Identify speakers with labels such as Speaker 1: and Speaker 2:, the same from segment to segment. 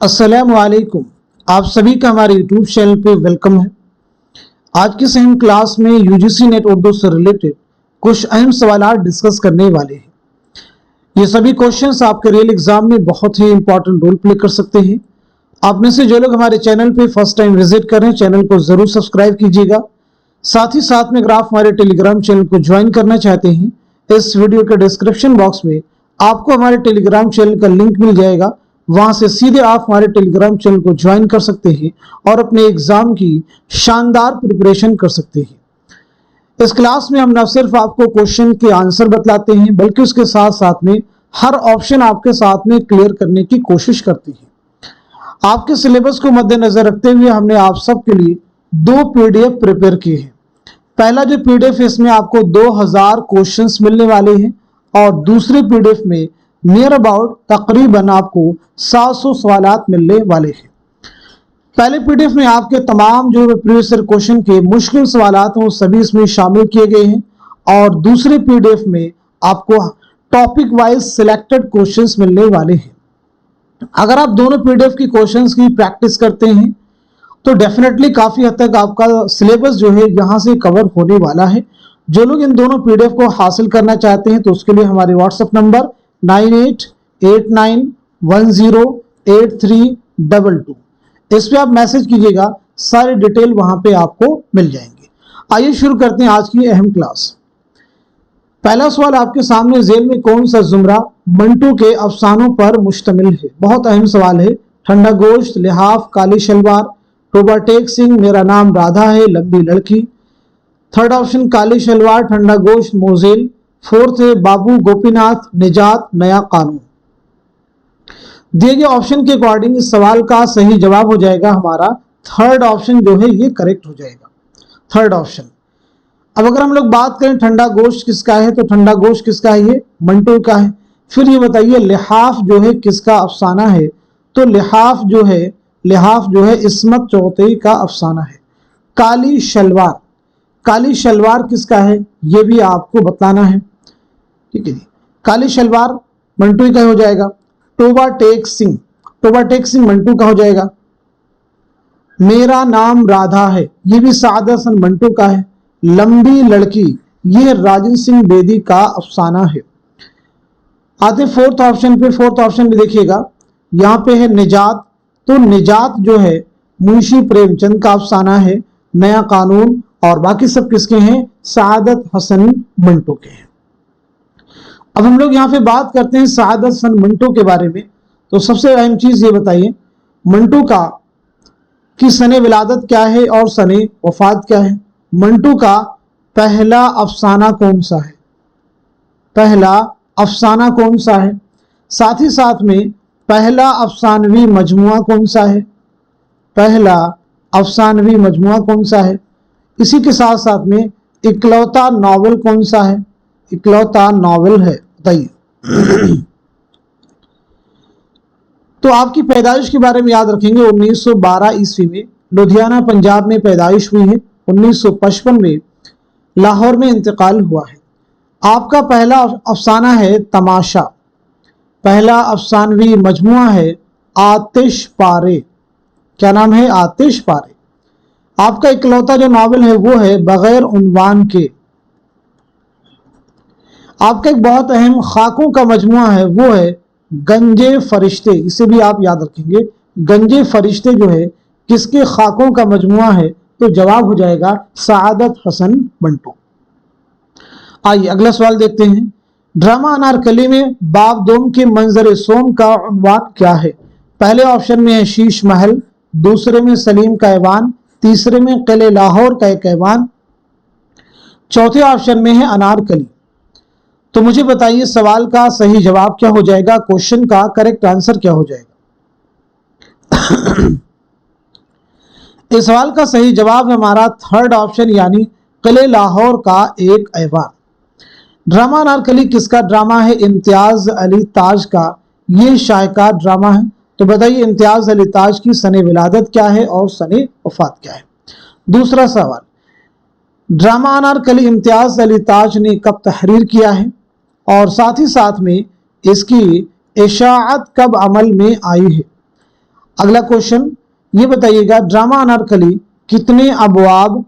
Speaker 1: अस्सलाम वालेकुम। आप सभी का हमारे यूट्यूब चैनल पे वेलकम है। आज की अहम क्लास में यूजीसी नेट उर्दू से रिलेटेड कुछ अहम सवाल डिस्कस करने वाले हैं। ये सभी क्वेश्चंस आपके रियल एग्जाम में बहुत ही इंपॉर्टेंट रोल प्ले कर सकते हैं। आप में से जो लोग हमारे चैनल पे फर्स्ट टाइम विजिट कर रहे हैं, चैनल को जरूर सब्सक्राइब कीजिएगा। साथ ही साथ में अगर आप हमारे टेलीग्राम चैनल को ज्वाइन करना चाहते हैं, इस वीडियो के डिस्क्रिप्शन बॉक्स में आपको हमारे टेलीग्राम चैनल का लिंक मिल जाएगा। वहां से सीधे आप हमारे टेलीग्राम चैनल को ज्वाइन कर सकते हैं और अपने एग्जाम की शानदार प्रिपरेशन कर सकते हैं। इस क्लास में हम न सिर्फ आपको क्वेश्चन के आंसर बतलाते हैं, बल्कि उसके साथ साथ में हर ऑप्शन आपके साथ में क्लियर करने की कोशिश करते हैं। आपके सिलेबस को मद्देनजर रखते हुए हमने आप सबके लिए 2 पीडीएफ प्रिपेयर किए हैं। पहला जो पीडीएफ है, इसमें आपको 2000 क्वेश्चंस मिलने वाले हैं और दूसरे पीडीएफ में नियर अबाउट तकरीबन आपको 700 सवालात मिलने वाले हैं। पहले पीडीएफ में आपके तमाम जो प्रीवियस ईयर क्वेश्चन के मुश्किल सवालात हैं वो सभी इसमें शामिल किए गए हैं और दूसरे पीडीएफ में आपको टॉपिक वाइज सिलेक्टेड क्वेश्चंस मिलने वाले हैं। अगर आप दोनों पीडीएफ की क्वेश्चंस की प्रैक्टिस करते हैं तो डेफिनेटली काफी हद तक आपका सिलेबस जो है यहाँ से कवर होने वाला है। जो लोग इन दोनों पीडीएफ को हासिल करना चाहते हैं तो उसके लिए हमारे व्हाट्सएप नंबर 9889108322 इस पे आप मैसेज कीजिएगा, सारी डिटेल वहां पे आपको मिल जाएंगे। आइए शुरू करते हैं आज की अहम क्लास। पहला सवाल आपके सामने, जेल में कौन सा जुमरा मंटू के अफसानों पर मुश्तमिल है? बहुत अहम सवाल है। ठंडा गोश्त, लिहाफ, काली शलवार, टोबा टेक सिंह, मेरा नाम राधा है, लंबी लड़की। थर्ड ऑप्शन काली शलवार, ठंडा गोश्त, मोजेल। फोर्थ है बाबू गोपीनाथ, निजात, नया कानून। दिए गए ऑप्शन के अकॉर्डिंग इस सवाल का सही जवाब हो जाएगा हमारा थर्ड ऑप्शन जो है ये करेक्ट हो जाएगा, थर्ड ऑप्शन। अब अगर हम लोग बात करें ठंडा गोश्त किसका है, तो ठंडा गोश्त किसका है? ये मंटू का है। फिर ये बताइए लिहाफ जो है किसका अफसाना है? तो लिहाफ जो है इस्मत चौधरी का अफसाना है। काली शलवार किसका है ये भी आपको बताना है, ठीक है जी। काली शलवार मंटू का हो जाएगा। टोबा टेक सिंह मंटू का हो जाएगा। मेरा नाम राधा है ये भी साद हसन मंटू का है। लंबी लड़की ये राजन सिंह बेदी का अफसाना है। आते फोर्थ ऑप्शन पे, फोर्थ ऑप्शन भी देखिएगा, यहाँ पे है निजात। तो निजात जो है मुंशी प्रेमचंद का अफसाना है। नया कानून और बाकी सब किसके हैं? सादत हसन मंटू के हैं। अब हम लोग यहाँ पे बात करते हैं सादत हसन मंटू के बारे में। तो सबसे अहम चीज ये बताइए मंटू की सने विलादत क्या है और सने वफात क्या है? मंटू का पहला अफसाना कौन सा है? साथ ही साथ में पहला अफसानवी मजमुआ कौन सा है? इसी के साथ साथ में इकलौता नॉवेल कौन सा है? इकलौता नॉवेल है, बताइए। तो आपकी पैदाइश के बारे में याद रखेंगे। 1912 ईस्वी में लुधियाना पंजाब में पैदाइश हुई है। 1955 में लाहौर में इंतकाल हुआ है। आपका पहला अफसाना है तमाशा। पहला अफसानवी मजमुआ है आतिश पारे। क्या नाम है? आतिश पारे। आपका इकलौता जो नॉवेल है वो है बगैर उन्वान के। आपका एक बहुत अहम खाकों का मजमुआ है वो है गंजे फरिश्ते। इसे भी आप याद रखेंगे। गंजे फरिश्ते जो है किसके खाकों का मजमुआ है? तो जवाब हो जाएगा सादत हसन मंटू। आइए अगला सवाल देखते हैं। ड्रामा अनारकली में बाब दोम के मंजर सोम का उन्वान क्या है? पहले ऑप्शन में है शीश महल, दूसरे में सलीम का ऐवान, तीसरे में किले लाहौर का एक ऐवान, चौथे ऑप्शन में है अनारकली। तो मुझे बताइए सवाल का सही जवाब क्या हो जाएगा? क्वेश्चन का करेक्ट आंसर क्या हो जाएगा? इस सवाल का सही जवाब है हमारा थर्ड ऑप्शन, यानी किले लाहौर का एक ऐवान। ड्रामा अनारकली किसका ड्रामा है? इम्तियाज अली ताज का ये शाहकार ड्रामा है। तो बताइए इम्तियाज अली ताज की सने विलादत क्या है और सने वफात क्या है? दूसरा सवाल, ड्रामा अनारकली इम्तियाज अली ताज ने कब तहरीर किया है और साथ ही साथ में इसकी इशाअत कब अमल में आई है? अगला क्वेश्चन ये बताइएगा, ड्रामा अनारकली कितने अबवाब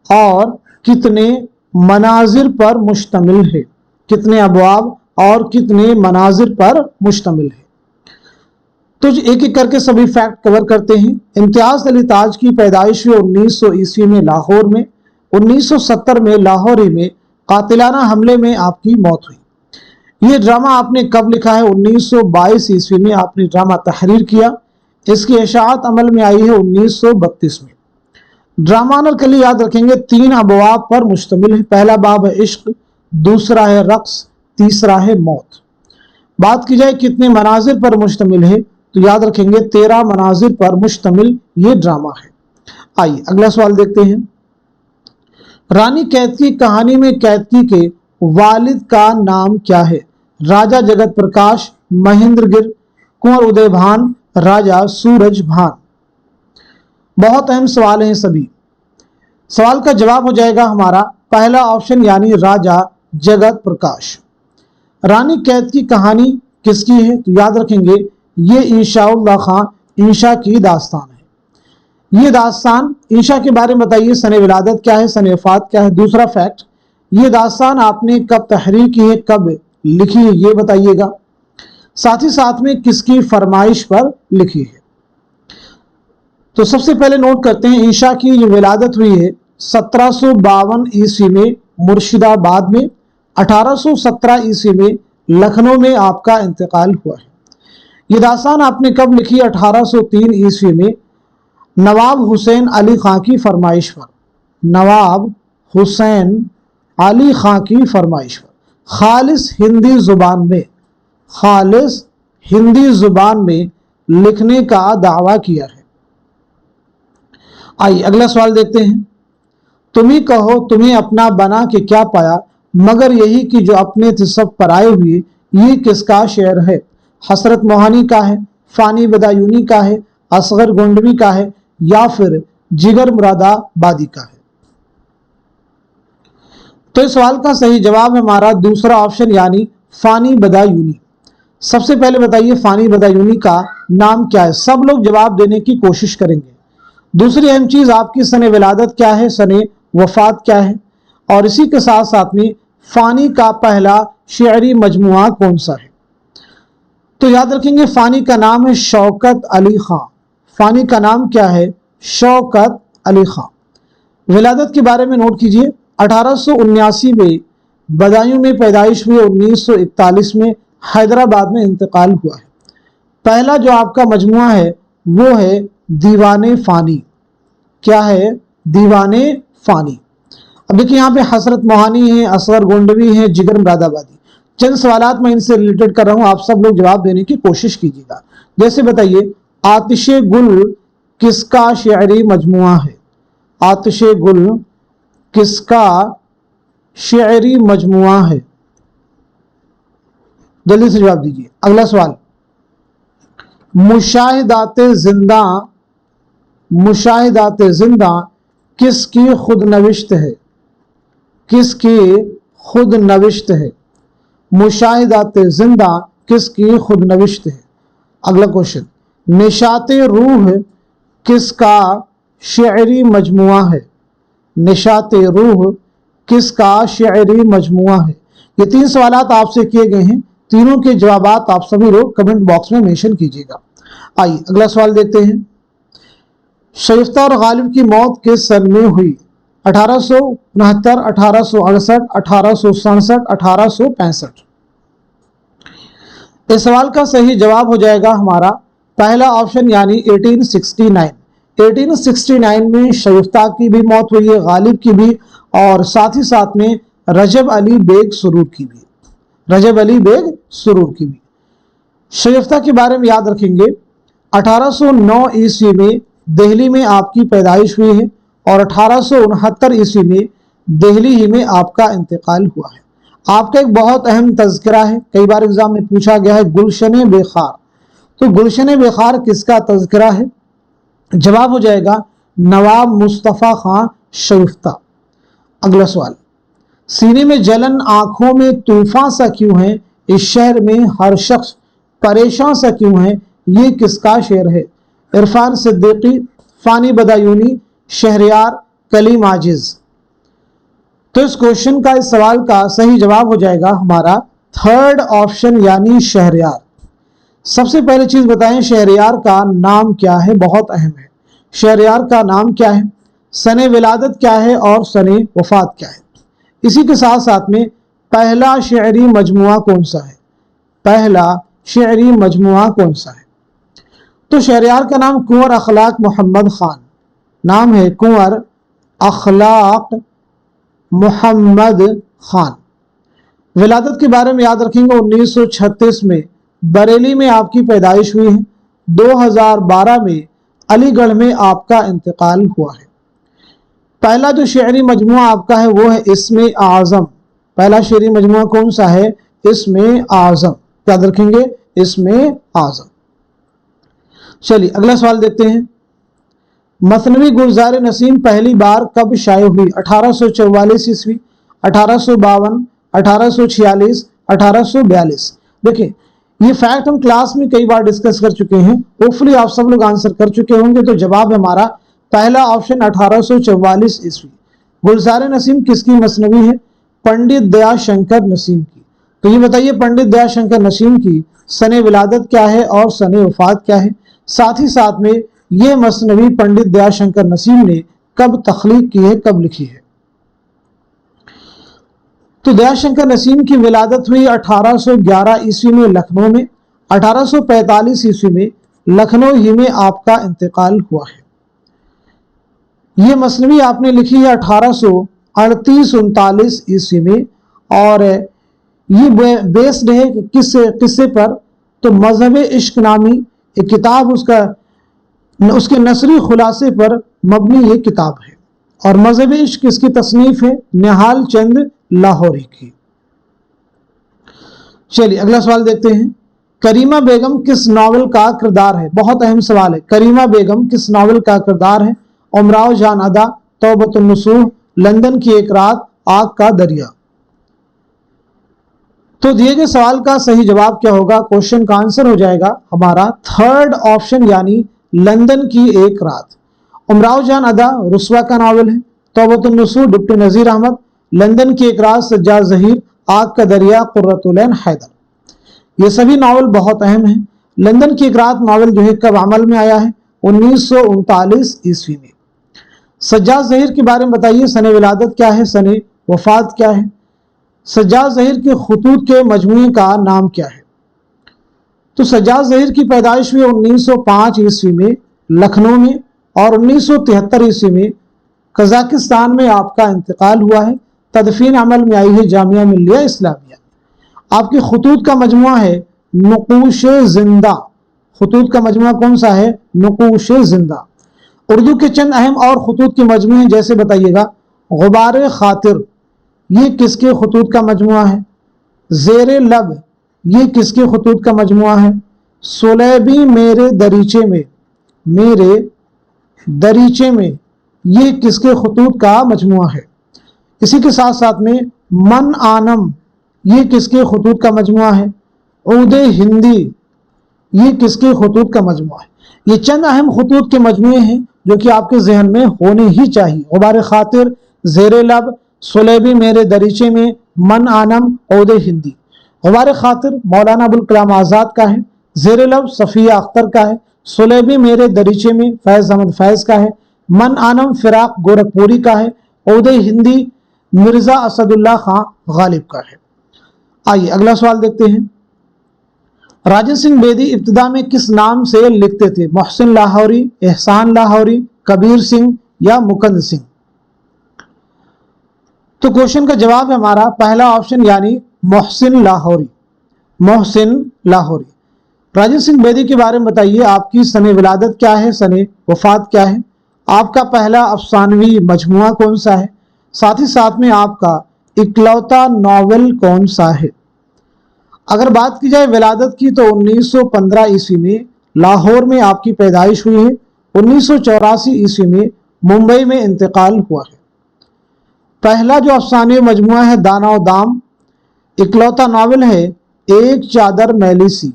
Speaker 1: और कितने मनाजिर पर मुश्तमिल है? कितने अबवाब और कितने मनाजिर पर मुश्तमिल है? तो एक एक करके सभी फैक्ट कवर करते हैं। इम्तियाज अली ताज की पैदाइश हुई 1900 ईस्वी में लाहौर में। 1970 में लाहौर ही में कातिलाना हमले में आपकी मौत हुई। ये ड्रामा आपने कब लिखा है? 1922 ईस्वी में आपने ड्रामा तहरीर किया। इसकी इशाअत अमल में आई है 1932 में। ड्रामा अनारकली याद रखेंगे 3 अबवाब पर मुश्तमिल है। पहला बाब है इश्क, दूसरा है रक्स, तीसरा है मौत। बात की जाए कितने मनाजिर पर मुश्तमिल है तो याद रखेंगे 13 मनाजिर पर मुश्तमिल ये ड्रामा है। आइए अगला सवाल देखते हैं। रानी कैतकी कहानी में कैतकी के वालिद का नाम क्या है? राजा जगत प्रकाश, महेंद्रगिर, कुंवर उदय भान, राजा सूरज भान। बहुत अहम सवाल हैं सभी। सवाल का जवाब हो जाएगा हमारा पहला ऑप्शन यानी राजा जगत प्रकाश। रानी कैतकी कहानी किसकी है तो याद रखेंगे ये इंशाउल्लाह खां इंशा की दास्तान है। ये दास्तान इंशा के बारे में बताइए, सन विलादत क्या है, सन वफात क्या है। दूसरा फैक्ट, ये दास्तान आपने कब तहरीर की है, कब लिखी है ये बताइएगा। साथ ही साथ में किसकी फरमाइश पर लिखी है। तो सबसे पहले नोट करते हैं इंशा की ये विलादत हुई है 1752 ईस्वी में मुर्शिदाबाद में। 1817 ईस्वी में लखनऊ में आपका इंतकाल हुआ है। ये दास्तान आपने कब लिखी? 1803 ईस्वी में नवाब हुसैन अली खां की फरमाइश पर। नवाब हुसैन अली खां की फरमाइश पर खालिस हिंदी जुबान में, खालिस हिंदी जुबान में लिखने का दावा किया है। आइए अगला सवाल देखते हैं। तुम ही कहो तुम्हें अपना बना के क्या पाया, मगर यही कि जो अपने थे सब पराए हुए, ये किसका शेर है? हसरत मोहानी का है, फानी बदायूनी का है, असगर गोंडवी का है या फिर जिगर मुरादाबादी का है? तो इस सवाल का सही जवाब है हमारा दूसरा ऑप्शन यानी फानी बदायूनी। सबसे पहले बताइए फानी बदायूनी का नाम क्या है? सब लोग जवाब देने की कोशिश करेंगे। दूसरी अहम चीज आपकी सने विलादत क्या है, सने वफात क्या है, और इसी के साथ साथ में फानी का पहला शेरी मजमुआ कौन सा है। तो याद रखेंगे फानी का नाम है शौकत अली खां। फानी का नाम क्या है? शौकत अली खां। विलादत के बारे में नोट कीजिए 1879 में बदायूं में पैदाइश हुई, 1941 में हैदराबाद में इंतकाल हुआ है। पहला जो आपका मजमुआ है वो है दीवाने फानी। क्या है? दीवाने फानी। अब देखिए यहाँ पे हसरत मोहानी है, असगर गोंडवी है, जिगर मुरादाबादी। चंद सवालात मैं इनसे रिलेटेड कर रहा हूँ, आप सब लोग जवाब देने की कोशिश कीजिएगा। जैसे बताइए आतिशे गुल किसका शेरी मजमुआ है? आतिशे गुल किसका शेरी मजमुआ है? जल्दी से जवाब दीजिए। अगला सवाल, मुशाहिदाते जिंदा, मुशाहिदाते जिंदा किसकी खुद नविश्त है? किसकी खुद नविश्त है? मुशाहिदाते जिंदा किसकी खुद नविश्त है? अगला क्वेश्चन, निशाते रूह किसका शेरी मजमुआ है? निशाते रूह किसका शेरी मजमुआ है? ये 3 सवालात आपसे किए गए हैं, तीनों के जवाबात आप सभी लोग कमेंट बॉक्स में मेंशन कीजिएगा। आइए अगला सवाल देखते हैं। शरीफ्ता और गालिब की मौत किस सन में हुई? 1869, 1868, 1867, 1865। इस सवाल का सही जवाब हो जाएगा हमारा पहला ऑप्शन यानी 1869। 1869 में शरीफ्ता की भी मौत हुई है, गालिब की भी, और साथ ही साथ में रजब अली बेग सुरूर की भी, रजब अली बेग सुरूर की भी। शरीफ्ता के बारे में याद रखेंगे 1809 ईस्वी में दिल्ली में आपकी पैदाइश हुई है और 1869 ईस्वी में दिल्ली ही में आपका इंतकाल हुआ है। आपका एक बहुत अहम तज़किरा है, कई बार एग्जाम में पूछा गया है, गुलशन बेखार। तो गुलशन बेखार किसका तज़किरा है? जवाब हो जाएगा नवाब मुस्तफ़ा खां शरीफ्ता। अगला सवाल, सीने में जलन आंखों में तूफान सा क्यों है, इस शहर में हर शख्स परेशान सा क्यों है, ये किसका शेर है? عرفان صدیقی، فانی بدایونی، شہریار، کلیم عاجز۔ تو اس کوشچن کا، اس سوال کا صحیح جواب ہو جائے گا ہمارا تھرڈ آپشن یعنی شہریار۔ سب سے پہلے چیز بتائیں شہریار کا نام کیا ہے، بہت اہم ہے۔ شہریار کا نام کیا ہے، سن ولادت کیا ہے اور سن وفات کیا ہے۔ اسی کے ساتھ ساتھ میں پہلا شعری مجموعہ کون سا ہے، پہلا شعری مجموعہ کون سا ہے۔ تو شہریار کا نام کنور اخلاق محمد خان، نام ہے کنور اخلاق محمد خان۔ ولادت کے بارے میں یاد رکھیں گے 1936 میں بریلی میں آپ کی پیدائش ہوئی ہے، 2012 میں علی گڑھ میں آپ کا انتقال ہوا ہے۔ پہلا جو شعری مجموعہ آپ کا ہے وہ ہے اسم اعظم۔ پہلا شعری مجموعہ کون سا ہے، اسم اعظم، یاد رکھیں گے اسم اعظم۔ چلیے اگلا سوال دیکھتے ہیں۔ مثنوی گلزار نسیم پہلی بار کب شائع ہوئی، 1844 عیسوی، 1852، 1846، 1842۔ دیکھیں یہ فیکٹ ہم کلاس میں کئی بار ڈسکس کر چکے ہیں، ہوپفلی آپ سب لوگ آنسر کر چکے ہوں گے۔ تو جواب ہمارا پہلا آپشن 1844 عیسوی۔ گلزار نسیم کس کی مثنوی ہے، پنڈت دیا شنکر نسیم کی۔ تو یہ بتائیے پنڈت دیا شنکر نسیم کی سن ولادت کیا ہے اور سن وفات کیا ہے، ساتھ ہی ساتھ میں یہ مثنوی پنڈت دیا شنکر نسیم نے کب تخلیق کی ہے، کب لکھی ہے۔ تو دیا شنکر نسیم کی ولادت ہوئی 1811 عیسوی میں لکھنؤ میں، 1845 عیسوی میں لکھنؤ ہی میں آپ کا انتقال ہوا ہے۔ یہ مثنوی آپ نے لکھی ہے 1838-39 عیسوی میں، اور یہ بیسڈ ہے کس قصے پر، تو مذہب عشق نامی ایک کتاب، اس کے نثری خلاصے پر مبنی یہ کتاب ہے، اور مذہب عشق اس کی تصنیف ہے نہال چند لاہوری کی۔ چلیے اگلا سوال دیکھتے ہیں۔ کریمہ بیگم کس ناول کا کردار ہے، بہت اہم سوال ہے۔ کریمہ بیگم کس ناول کا کردار ہے، امراؤ جان ادا، توبۃ النصوح، لندن کی ایک رات، آگ کا دریا۔ تو دیے گئے سوال کا صحیح جواب کیا ہوگا، کوشچن کا آنسر ہو جائے گا ہمارا تھرڈ آپشن یعنی لندن کی ایک رات۔ امراؤ جان ادا رسوا کا ناول ہے، توبۃ النصوح ڈپٹی نذیر احمد، لندن کی ایک رات سجاد ظہیر، آگ کا دریا قرۃ العین حیدر۔ یہ سبھی ناول بہت اہم ہیں۔ لندن کی ایک رات ناول جو ہے کب عمل میں آیا ہے، 1939 عیسوی میں۔ سجاد ظہیر کے بارے میں بتائیے سن ولادت کیا ہے، سن وفات کیا ہے۔ سجاد ظہیر کے خطوط کے مجموعے کا نام کیا ہے۔ تو سجاد ظہیر کی پیدائش ہوئی 1905 عیسوی میں لکھنؤ میں، اور 1973 عیسوی میں قزاقستان میں آپ کا انتقال ہوا ہے۔ تدفین عمل میں آئی ہے جامعہ ملیہ اسلامیہ۔ آپ کے خطوط کا مجموعہ ہے نقوش زندہ۔ خطوط کا مجموعہ کون سا ہے، نقوش زندہ۔ اردو کے چند اہم اور خطوط کے مجموعے ہیں، جیسے بتائیے گا غبار خاطر، یہ کس کے خطوط کا مجموعہ ہے۔ زیر لب، یہ کس کے خطوط کا مجموعہ ہے۔ سلیبی میرے دریچے میں، میرے دریچے میں، یہ کس کے خطوط کا مجموعہ ہے۔ اسی کے ساتھ ساتھ میں من آنم، یہ کس کے خطوط کا مجموعہ ہے۔ عود ہندی، یہ کس کے خطوط کا مجموعہ ہے۔ یہ چند اہم خطوط کے مجموعے ہیں جو کہ آپ کے ذہن میں ہونے ہی چاہیے۔ غبار خاطر، زیر لب، سلیبی میرے دریچے میں، من آنم، عود ہندی۔ غبار خاطر مولانا ابوالکلام آزاد کا ہے، زیر لب صفیہ اختر کا ہے، سلیبی میرے دریچے میں فیض احمد فیض کا ہے، من آنم فراق گورکھپوری کا ہے، عود ہندی مرزا اسد اللہ خان غالب کا ہے۔ آئیے اگلا سوال دیکھتے ہیں۔ راجن سنگھ بیدی ابتدا میں کس نام سے لکھتے تھے، محسن لاہوری، احسان لاہوری، کبیر سنگھ یا مکند سنگھ۔ تو کوشچن کا جواب ہے ہمارا پہلا آپشن یعنی محسن لاہوری، محسن لاہوری۔ راجن سنگھ بیدی کے بارے میں بتائیے آپ کی سن ولادت کیا ہے، سن وفات کیا ہے، آپ کا پہلا افسانوی مجموعہ کون سا ہے، ساتھ ہی ساتھ میں آپ کا اکلوتا ناول کون سا ہے۔ اگر بات کی جائے ولادت کی تو 1915 عیسوی میں لاہور میں آپ کی پیدائش ہوئی ہے، 1984 عیسوی میں ممبئی میں انتقال ہوا ہے۔ پہلا جو افسانوی مجموعہ ہے دانا و دام، اکلوتا ناول ہے ایک چادر میلی سی،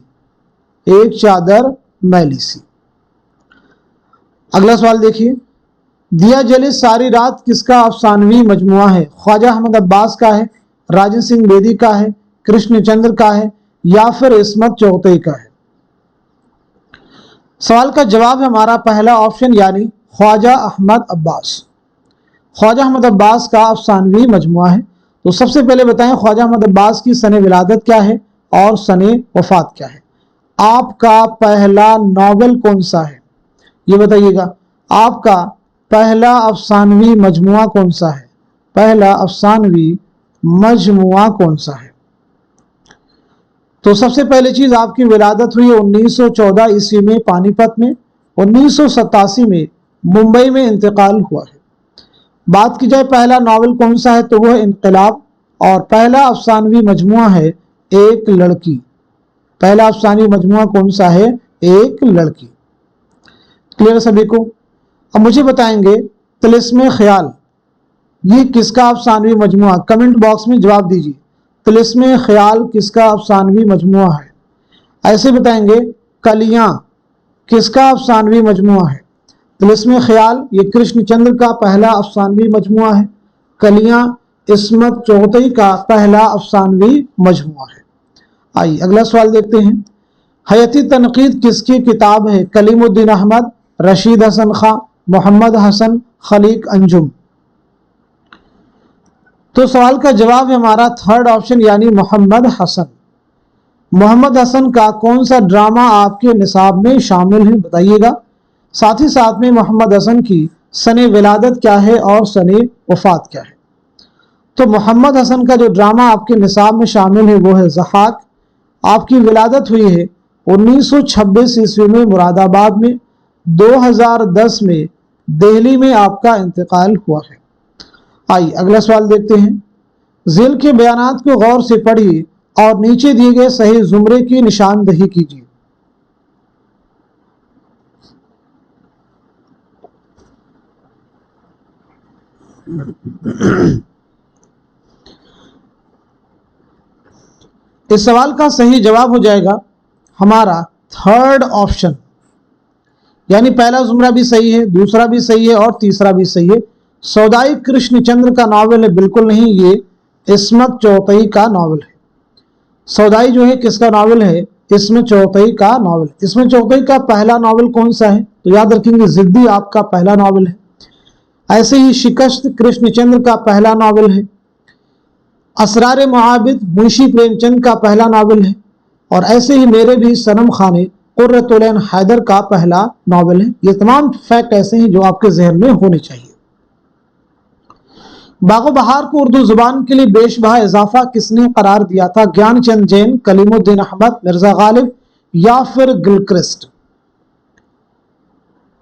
Speaker 1: ایک چادر میلی سی۔ अगला सवाल देखिए, दिया जले सारी रात किसका अफसानवी मजमुआ है? ख्वाजा अहमद अब्बास का है, राजन सिंह बेदी का है, कृष्णचंद्र का है, या फिर इस्मत चौगतई का है? सवाल का जवाब है हमारा पहला ऑप्शन यानी ख्वाजा अहमद अब्बास। ख्वाजा अहमद अब्बास का अफसानवी मजमुआ है। तो सबसे पहले बताएं ख्वाजा अहमद अब्बास की सने विलादत क्या है और सने वफात क्या है? आपका पहला नॉवेल कौन सा है ये बताइएगा। आपका पहला अफसानवी मजमुआ कौन सा है? पहला अफसानवी मजमुआ कौन सा है? तो सबसे पहली चीज, आपकी विलादत हुई 1914 ईस्वी में पानीपत में, 1987 में मुंबई में इंतकाल हुआ है। बात की जाए पहला नावल कौन सा है तो वह इनकलाब, और पहला अफसानवी मजमुआ है एक लड़की। पहला अफसानवी मजमुआ कौन सा है? एक लड़की। क्लियर सभी को? अब मुझे बताएंगे तिलिस्मे ख्याल ये किसका अफसानवी मजमुआ? कमेंट बॉक्स में जवाब दीजिए, तिलिस्मे ख्याल किसका अफसानवी मजमुआ है? ऐसे बताएंगे कलियां किसका अफसानवी मजमुआ है? तिलिस्मे ख्याल ये कृष्णचंद्र का पहला अफसानवी मजमुआ है। कलियां इस्मत चौगतई का पहला अफसानवी मजमुआ है। आइए अगला सवाल देखते हैं। हयती तनकीद किसकी किताब है? कलीमुद्दीन अहमद, रशीद हसन खां, मोहम्मद हसन, खलीक अंजुम। तो सवाल का जवाब है हमारा थर्ड ऑप्शन यानी मोहम्मद हसन। मोहम्मद हसन का कौन सा ड्रामा आपके निसाब में शामिल है बताइएगा। साथ ही साथ में मोहम्मद हसन की सने विलादत क्या है और सने वफात क्या है? तो मोहम्मद हसन का जो ड्रामा आपके निसाब में शामिल है वो है ज़हाक। आपकी विलादत हुई है 1926 ईस्वी में मुरादाबाद में, 2010 में दिल्ली में आपका इंतकाल हुआ है। आइए अगला सवाल देखते हैं। ज़ेल के बयानात को गौर से पढ़िए और नीचे दिए गए सही जुमरे की निशानदही कीजिए। इस सवाल का सही जवाब हो जाएगा हमारा थर्ड ऑप्शन, यानी पहला जुमरा भी सही है, दूसरा भी सही है और तीसरा भी सही है। सौदाई कृष्णचंद्र का नावल है? बिल्कुल नहीं, ये इस्मत चौगतई का नावल है। सौदाई जो है किसका नावल है? इस्मत चौगतई का नावल। इस्मत चौगतई का पहला नावल कौन सा है? तो याद रखेंगे जिद्दी आपका पहला नावल है। ऐसे ही शिकस्त कृष्णचंद्र का पहला नावल है। असरार मुआबिद मुंशी प्रेमचंद का पहला नावल है। और ऐसे ही मेरे भी सनम खाने कुर्रतुल ऐन हैदर का पहला नावल है। ये तमाम फैक्ट ऐसे हैं जो आपके जहन में होने चाहिए। बागो बहार को उर्दू जुबान के लिए बेशबहा इजाफा किसने करार दिया था? ज्ञानचंद जैन, कलीमुद्दीन अहमद, मिर्जा गालिब या फिर गिलक्रिस्ट?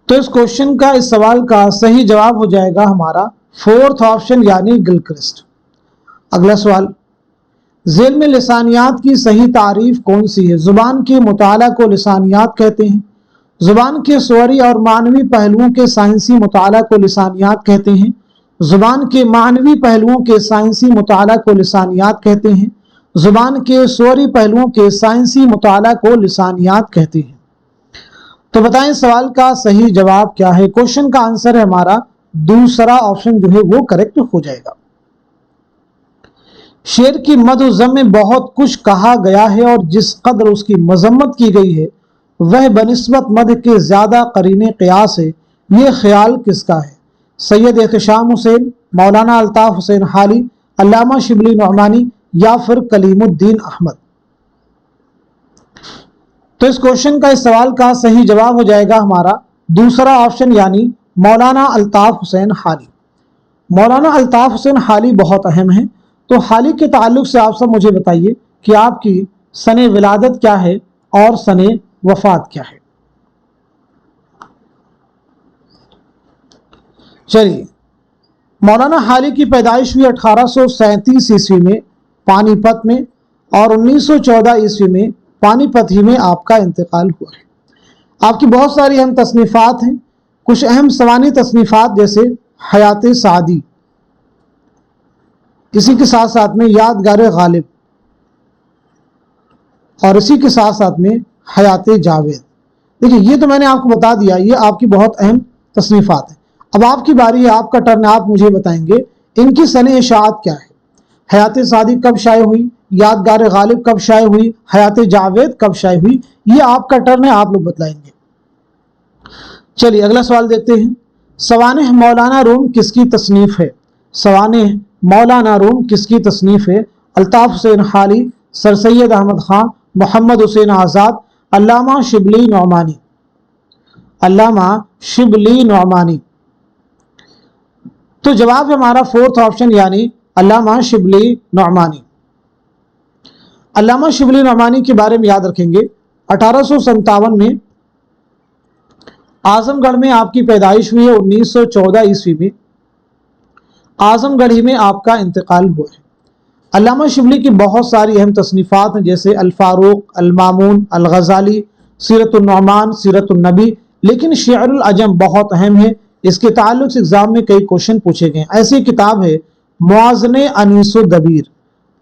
Speaker 1: तो इस क्वेश्चन का, इस सवाल का सही जवाब हो जाएगा हमारा फोर्थ ऑप्शन यानी गिलक्रिस्ट। अगला सवाल, ज़ेल में लिसानियात की सही तारीफ कौन सी है? जुबान के मुताला को लिसानियात कहते हैं। जुबान के स्वरी और मानवी पहलुओं के साइंसी मुताला को लिसानियात कहते हैं। जुबान के मानवी पहलुओं के साइंसी मुताला को लिसानियात कहते हैं। जुबान के स्वरी पहलुओं के साइंसी मुताला को लिसानियात कहते हैं। तो बताएं सवाल का सही जवाब क्या है? क्वेश्चन का आंसर है हमारा दूसरा ऑप्शन जो है वो करेक्ट हो जाएगा। शेर की मद-ओ-ज़म में बहुत कुछ कहा गया है और जिस कदर उसकी मजम्मत की गई है वह बनिस्बत मद के ज्यादा करीने क़ियास है। ये ख्याल किसका है? सैयद एहतशाम हुसैन, मौलाना अल्ताफ हुसैन हाली, अल्लामा शिबली नौमानी या फिर कलीमुद्दीन अहमद? तो इस क्वेश्चन का, इस सवाल का सही जवाब हो जाएगा हमारा दूसरा ऑप्शन यानी मौलाना अल्ताफ हुसैन हाली। मौलाना अल्ताफ हुसैन हाली बहुत अहम है। तो हाली के ताल्लुक से आप सब मुझे बताइए कि आपकी सने विलादत क्या है और सने वफात क्या है? चलिए, मौलाना हाली की पैदाइश हुई 1837 ईस्वी में पानीपत में और 1914 ईस्वी में पानीपत ही में आपका इंतकाल हुआ है। आपकी बहुत सारी अहम तसनीफ़ात हैं। कुछ अहम सवानी तसनीफ़ात जैसे हयात सादी, इसी के साथ साथ में यादगार गालिब और इसी के साथ साथ में हयात जावेद। देखिए, ये तो मैंने आपको बता दिया, ये आपकी बहुत अहम تصنیفات ہیں۔ اب آپ کی باری ہے، آپ کا ٹرن، آپ مجھے بتائیں گے ان کی سن اشاعت کیا ہے۔ حیات سعدی کب شائع ہوئی، یادگار غالب کب شائع ہوئی، حیات جاوید کب شائع ہوئی، یہ آپ کا ٹرن ہے، آپ لوگ بتلائیں گے۔ چلیے اگلا سوال دیکھتے ہیں۔ سوانح مولانا روم کس کی تصنیف ہے؟ سوانح مولانا روم کس کی تصنیف ہے؟ الطاف حسین حالی، سر سید احمد خان، محمد حسین آزاد، علامہ شبلی نعمانی۔ علامہ شبلی نعمانی۔ تو جواب ہمارا فورتھ آپشن یعنی علامہ شبلی نعمانی۔ علامہ شبلی نعمانی کے بارے میں یاد رکھیں گے 1857 میں اعظم گڑھ میں آپ کی پیدائش ہوئی ہے، 1914 عیسوی میں اعظم گڑھی میں آپ کا انتقال ہوا ہے۔ علامہ شبلی کی بہت ساری اہم تصنیفات ہیں، جیسے الفاروق، المامون، الغزالی، سیرت النعمان، سیرت النبی، لیکن شعر العجم بہت اہم ہے، اس کے تعلق سے ایگزام میں کئی کوشچن پوچھے گئے ہیں۔ ایسی کتاب ہے موازن انیس و دبیر،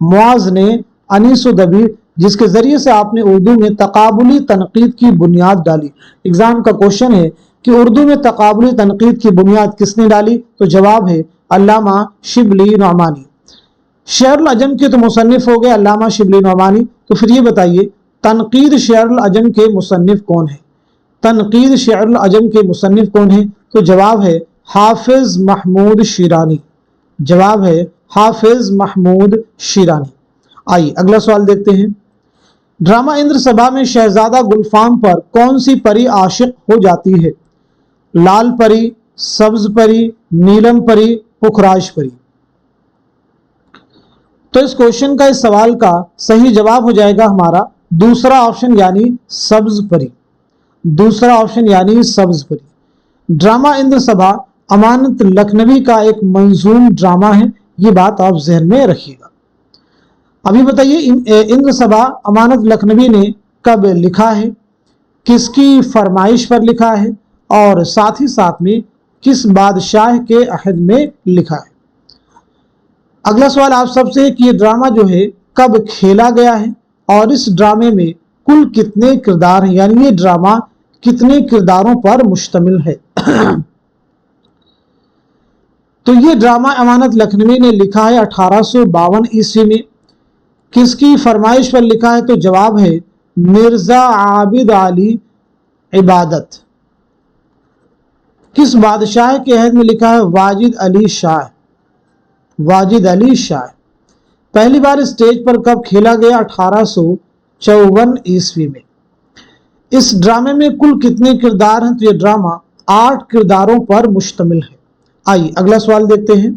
Speaker 1: موازن انیس و دبیر، جس کے ذریعے سے آپ نے اردو میں تقابلی تنقید کی بنیاد ڈالی۔ ایگزام کا کوشچن ہے کہ اردو میں تقابلی تنقید کی بنیاد کس نے ڈالی؟ تو جواب ہے علامہ شبلی نعمانی۔ شعر العجم کے تو مصنف ہو گئے علامہ شبلی نعمانی، تو پھر یہ بتائیے تنقید شعر العجم کے مصنف کون ہے؟ تنقید شعر العجم کے مصنف کون ہیں؟ تو جواب ہے حافظ محمود شیرانی۔ جواب ہے حافظ محمود شیرانی۔ آئیے اگلا سوال دیکھتے ہیں۔ ڈرامہ اندر سبھا میں شہزادہ گلفام پر کون سی پری عاشق ہو جاتی ہے؟ لال پری، سبز پری، نیلم پری، پکھراج پری۔ تو اس کوشچن کا، اس سوال کا صحیح جواب ہو جائے گا ہمارا دوسرا آپشن یعنی سبز پری۔ دوسرا آپشن یعنی سبز پری۔ ڈرامہ اندر سبھا امانت لکھنوی کا ایک منظوم ڈرامہ ہے، یہ بات آپ ذہن میں رکھیے گا۔ ابھی بتائیے اندر سبھا امانت لکھنوی نے کب لکھا ہے، کس کی فرمائش پر لکھا ہے، اور ساتھ ہی ساتھ میں کس بادشاہ کے عہد میں لکھا ہے۔ اگلا سوال آپ سب سے کہ یہ ڈرامہ جو ہے کب کھیلا گیا ہے، اور اس ڈرامے میں کل کتنے کردار ہیں، یعنی یہ ڈرامہ کتنے کرداروں پر مشتمل ہے۔ تو یہ ڈرامہ امانت لکھنوی نے لکھا ہے 1852 عیسوی میں۔ کس کی فرمائش پر لکھا ہے؟ تو جواب ہے مرزا عابد علی عبادت۔ کس بادشاہ کے عہد میں لکھا ہے؟ واجد علی شاہ۔ واجد علی شاہ۔ پہلی بار اسٹیج پر کب کھیلا گیا؟ 1854 عیسوی میں۔ اس ڈرامے میں کل کتنے کردار ہیں؟ تو یہ ڈرامہ 8 کرداروں پر مشتمل ہے۔ آئیے اگلا سوال دیکھتے ہیں۔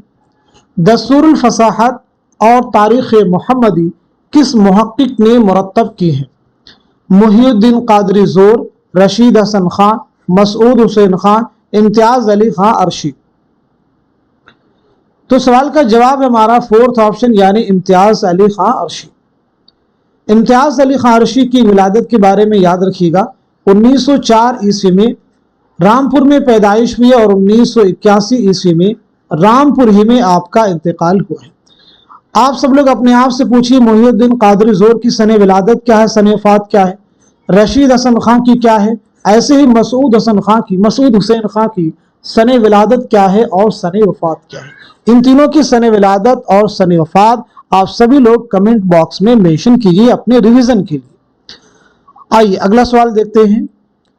Speaker 1: دستور الفصاحت اور تاریخ محمدی کس محقق نے مرتب کی ہے؟ محی الدین قادری زور، رشید حسن خان، مسعود حسین خان، امتیاز علی خان عرشی۔ تو سوال کا جواب ہمارا فورتھ آپشن یعنی امتیاز علی خان عرشی۔ امتیاز علی خان عرشی کی ولادت کے بارے میں یاد رکھیے گا 1904 عیسوی میں رامپور میں پیدائش ہوئی اور 1981 عیسوی میں رامپور ہی میں آپ کا انتقال ہوا ہے۔ آپ سب لوگ اپنے آپ سے پوچھیے محی الدین قادری زور کی سن ولادت کیا ہے، سن وفات کیا ہے؟ رشید حسن خان کی کیا ہے؟ ایسے ہی مسعود حسین خان کی سن ولادت کیا ہے اور سن وفات کیا ہے؟ ان تینوں کی سن ولادت اور سن وفات آپ سبھی لوگ کمنٹ باکس میں مینشن کیجیے اپنے ریویژن کے لیے۔ آئیے اگلا سوال دیکھتے ہیں۔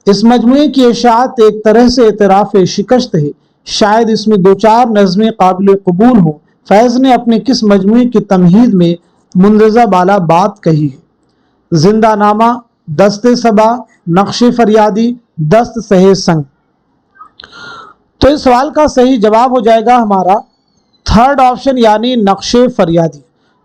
Speaker 1: اس مجموعے کی اشاعت ایک طرح سے اعتراف شکست ہے، شاید اس میں 2-4 نظمیں قابل قبول ہوں۔ فیض نے اپنے کس مجموعے کی تمہید میں مندرجہ بالا بات کہی ہے؟ زندہ نامہ، دست صبا، نقش فریادی، دست سہے سنگ۔ تو اس سوال کا صحیح جواب ہو جائے گا ہمارا تھرڈ آپشن یعنی نقش فریادی۔